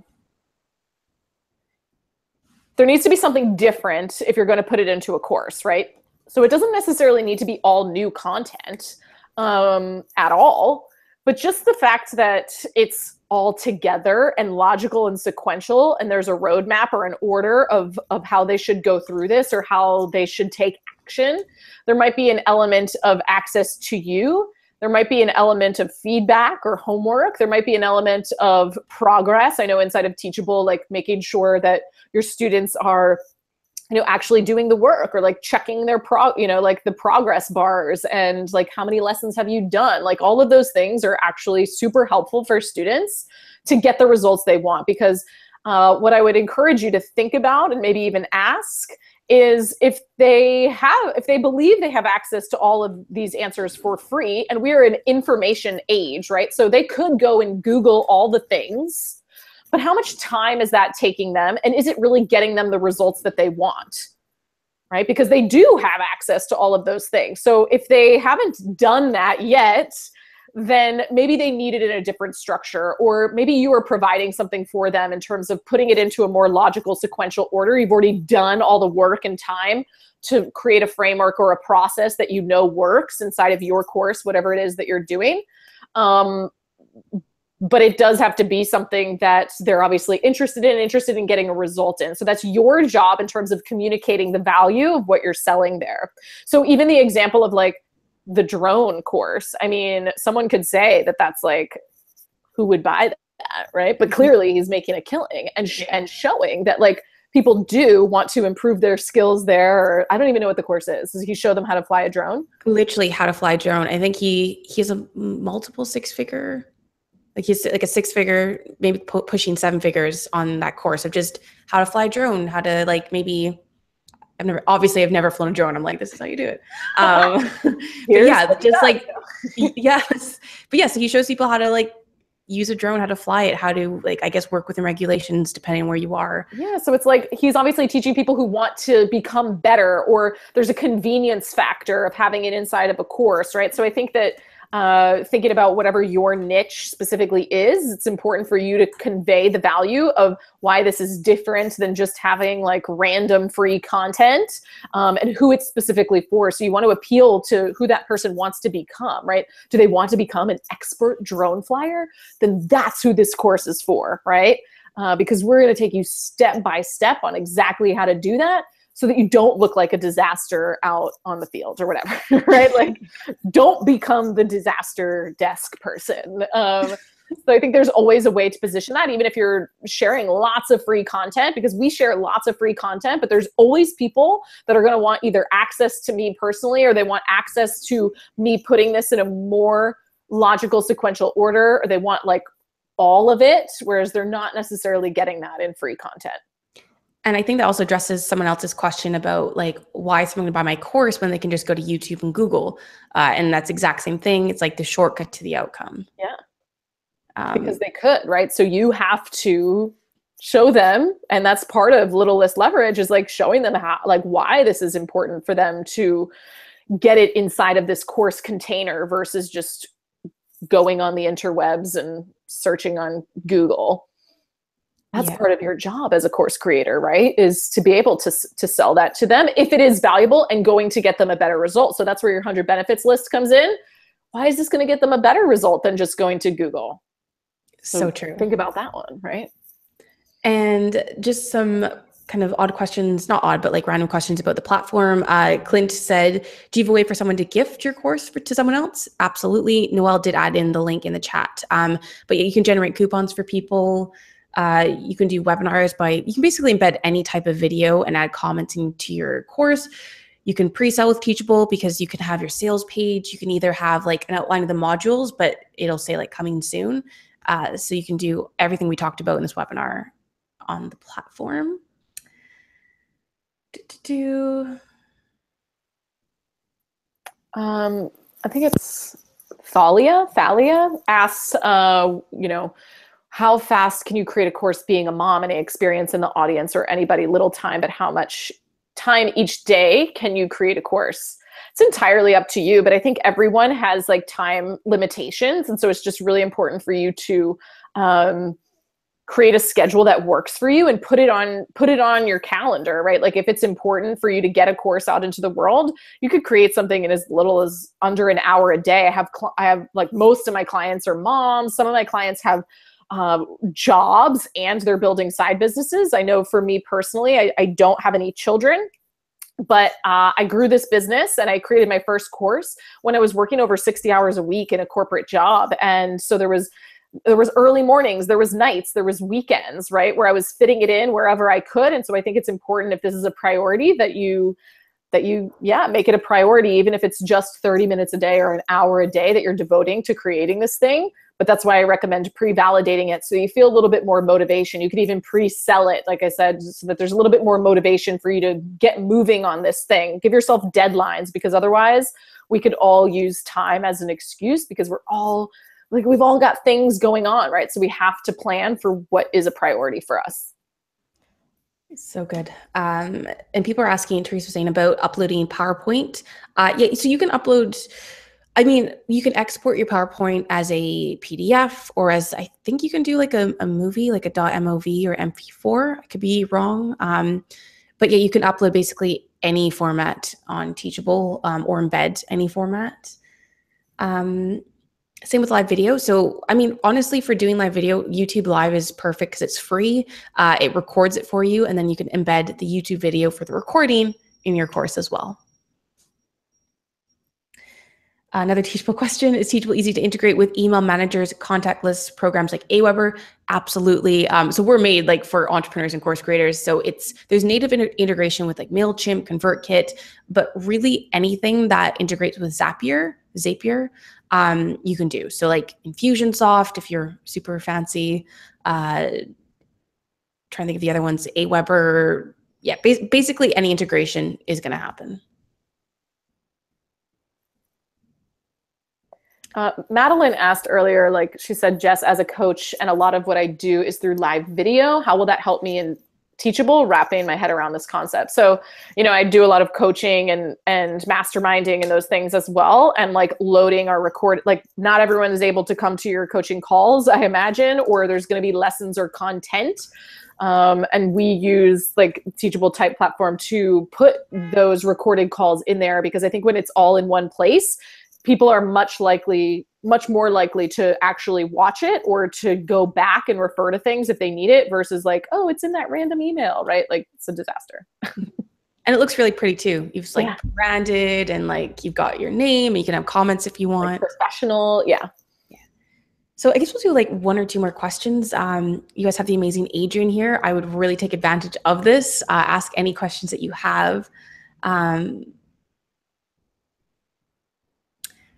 needs to be something different if you're going to put it into a course, right? So it doesn't necessarily need to be all new content at all, but just the fact that it's all together and logical and sequential, and there's a roadmap or an order of how they should go through this or how they should take action. There might be an element of access to you. There might be an element of feedback or homework. There might be an element of progress. I know inside of Teachable, like making sure that your students are, actually doing the work, or like checking their like the progress bars, and like how many lessons have you done? Like all of those things are actually super helpful for students to get the results they want. Because what I would encourage you to think about and maybe even ask is if they believe they have access to all of these answers for free, and we are an information age, right? So they could go and Google all the things, but how much time is that taking them? And is it really getting them the results that they want, right? Because they do have access to all of those things. So if they haven't done that yet, then maybe they need it in a different structure, or maybe you are providing something for them in terms of putting it into a more logical, sequential order. You've already done all the work and time to create a framework or a process that works inside of your course, whatever it is that you're doing. But it does have to be something that they're obviously interested in getting a result in. So that's your job in terms of communicating the value of what you're selling there. So even the example of like the drone course, I mean, someone could say that that's like, who would buy that, right? But clearly he's making a killing and showing that like people do want to improve their skills there. Or I don't even know what the course is. Does he show them how to fly a drone? Literally how to fly a drone. I think he has a multiple six-figure, like he's like a six-figure, maybe pushing seven figures on that course of just how to fly a drone, how to like maybe, I've never flown a drone. I'm like, this is how you do it. But yeah, just like, yes. But yeah, so he shows people how to like use a drone, how to fly it, how to like, I guess, work within regulations depending on where you are. Yeah, so it's like he's obviously teaching people who want to become better, or there's a convenience factor of having it inside of a course, right? So I think that thinking about whatever your niche specifically is, it's important for you to convey the value of why this is different than just having like random free content, and who it's specifically for. So you want to appeal to who that person wants to become, right? Do they want to become an expert drone flyer? Then that's who this course is for, right? Because we're going to take you step by step on exactly how to do that, so that you don't look like a disaster out on the field or whatever, right? Like, don't become the disaster desk person. So I think there's always a way to position that, even if you're sharing lots of free content, because we share lots of free content, but there's always people that are gonna want either access to me personally, or they want access to me putting this in a more logical, sequential order, or they want like all of it, whereas they're not necessarily getting that in free content. And I think that also addresses someone else's question about like, why is someone going to buy my course when they can just go to YouTube and Google? And that's the exact same thing. It's like the shortcut to the outcome. Yeah. Because they could, right? So you have to show them, and that's part of Little List Leverage, is like showing them how, like why this is important for them to get it inside of this course container versus just going on the interwebs and searching on Google. That's part of your job as a course creator, right? Is to be able to sell that to them if it is valuable and going to get them a better result. So that's where your 100 benefits list comes in. Why is this going to get them a better result than just going to Google? So true. Think about that one, right? And just some kind of odd questions, not odd, but like random questions about the platform. Clint said, do you have a way for someone to gift your course to someone else? Absolutely. Noelle did add in the link in the chat. But yeah, you can generate coupons for people. You can do webinars you can basically embed any type of video and add commenting to your course. You can pre-sell with Teachable because you can have your sales page. You can either have like an outline of the modules, but it'll say like coming soon. So you can do everything we talked about in this webinar on the platform. I think it's Thalia asks, how fast can you create a course being a mom? Any experience in the audience or anybody? Little time, but how much time each day can you create a course? It's entirely up to you, but I think everyone has like time limitations. And so it's just really important for you to create a schedule that works for you and put it on your calendar, right? Like if it's important for you to get a course out into the world, you could create something in as little as under an hour a day. I have like most of my clients are moms. Some of my clients have jobs and they're building side businesses. I know for me personally, I don't have any children, but I grew this business and I created my first course when I was working over 60 hours a week in a corporate job. And so there was early mornings, there was nights, there was weekends, right, where I was fitting it in wherever I could. And so I think it's important, if this is a priority, that you make it a priority, even if it's just 30 minutes a day or an hour a day that you're devoting to creating this thing. But that's why I recommend pre-validating it, so you feel a little bit more motivation. You could even pre-sell it, like I said, so that there's a little bit more motivation for you to get moving on this thing. Give yourself deadlines, because otherwise we could all use time as an excuse, because we've all got things going on, right? So we have to plan for what is a priority for us. So good. And people are asking, Teresa was saying about uploading PowerPoint. Yeah, so you can upload, I mean, you can export your PowerPoint as a PDF, or as, I think you can do like a movie, like a .mov or MP4. I could be wrong. But yeah, you can upload basically any format on Teachable, or embed any format. Same with live video. So, I mean, honestly, for doing live video, YouTube Live is perfect because it's free. It records it for you, and then you can embed the YouTube video for the recording in your course as well. Another Teachable question: is Teachable easy to integrate with email managers, contact lists, programs like Aweber? Absolutely. So we're made like for entrepreneurs and course creators. So there's native integration with like MailChimp, ConvertKit, but really anything that integrates with Zapier, you can do. So like Infusionsoft, if you're super fancy, trying to think of the other ones, Aweber. Yeah, basically any integration is going to happen. Madeline asked earlier, like she said, Jess, as a coach, and a lot of what I do is through live video, how will that help me in Teachable, wrapping my head around this concept? So, you know, I do a lot of coaching and masterminding and those things as well. And like loading our record, like not everyone is able to come to your coaching calls, I imagine, or there's going to be lessons or content. And we use like Teachable type platform to put those recorded calls in there, because I think when it's all in one place, people are much more likely to actually watch it or to go back and refer to things if they need it, versus like, oh, it's in that random email, right? Like, it's a disaster. And it looks really pretty too. You've like branded, and like you've got your name, and you can have comments if you want. Like professional, yeah. So I guess we'll do like one or two more questions. You guys have the amazing Adrian here. I would really take advantage of this. Ask any questions that you have.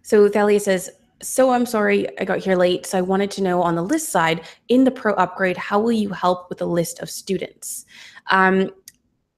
So Thalia says, so I'm sorry I got here late. So I wanted to know, on the list side, in the pro upgrade, how will you help with the list of students?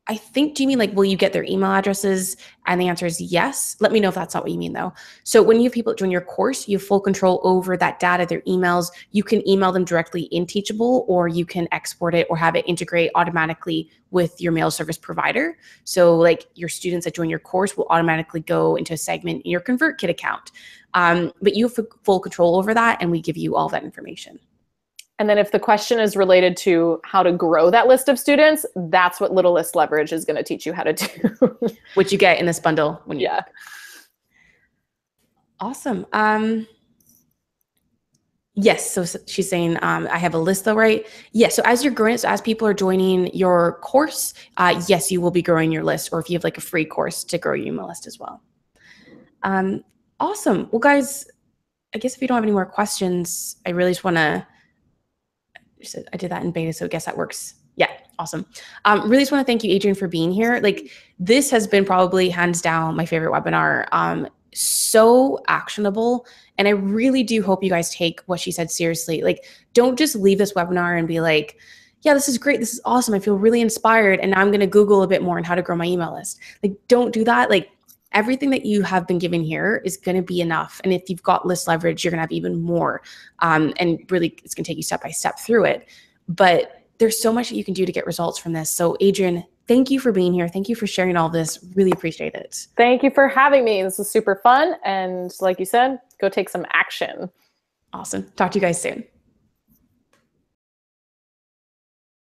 I think, do you mean like, will you get their email addresses? And the answer is yes. Let me know if that's not what you mean though. So when you have people join your course, you have full control over that data, their emails. You can email them directly in Teachable, or you can export it or have it integrate automatically with your mail service provider. So like your students that join your course will automatically go into a segment in your ConvertKit account. But you have full control over that, and we give you all that information. And then if the question is related to how to grow that list of students, that's what Little List Leverage is going to teach you how to do. Which you get in this bundle. Yeah. Awesome. Yes. So she's saying, I have a list though, right? Yes. So as you're growing it, so as people are joining your course, yes, you will be growing your list, or if you have like a free course, to grow your email list as well. Awesome. Well, guys, I guess if you don't have any more questions, I really just want to, I did that in beta, so I guess that works. Yeah, awesome. Really just want to thank you, Adrian, for being here. Like, this has been probably hands down my favorite webinar. So actionable. And I really do hope you guys take what she said seriously. Like, don't just leave this webinar and be like, yeah, this is great. This is awesome. I feel really inspired. And now I'm going to Google a bit more on how to grow my email list. Like, don't do that. Like, everything that you have been given here is going to be enough. And if you've got list leverage, you're going to have even more. And really, it's going to take you step by step through it. But there's so much that you can do to get results from this. So Adrian, thank you for being here. Thank you for sharing all this. Really appreciate it. Thank you for having me. This was super fun. And like you said, go take some action. Awesome. Talk to you guys soon.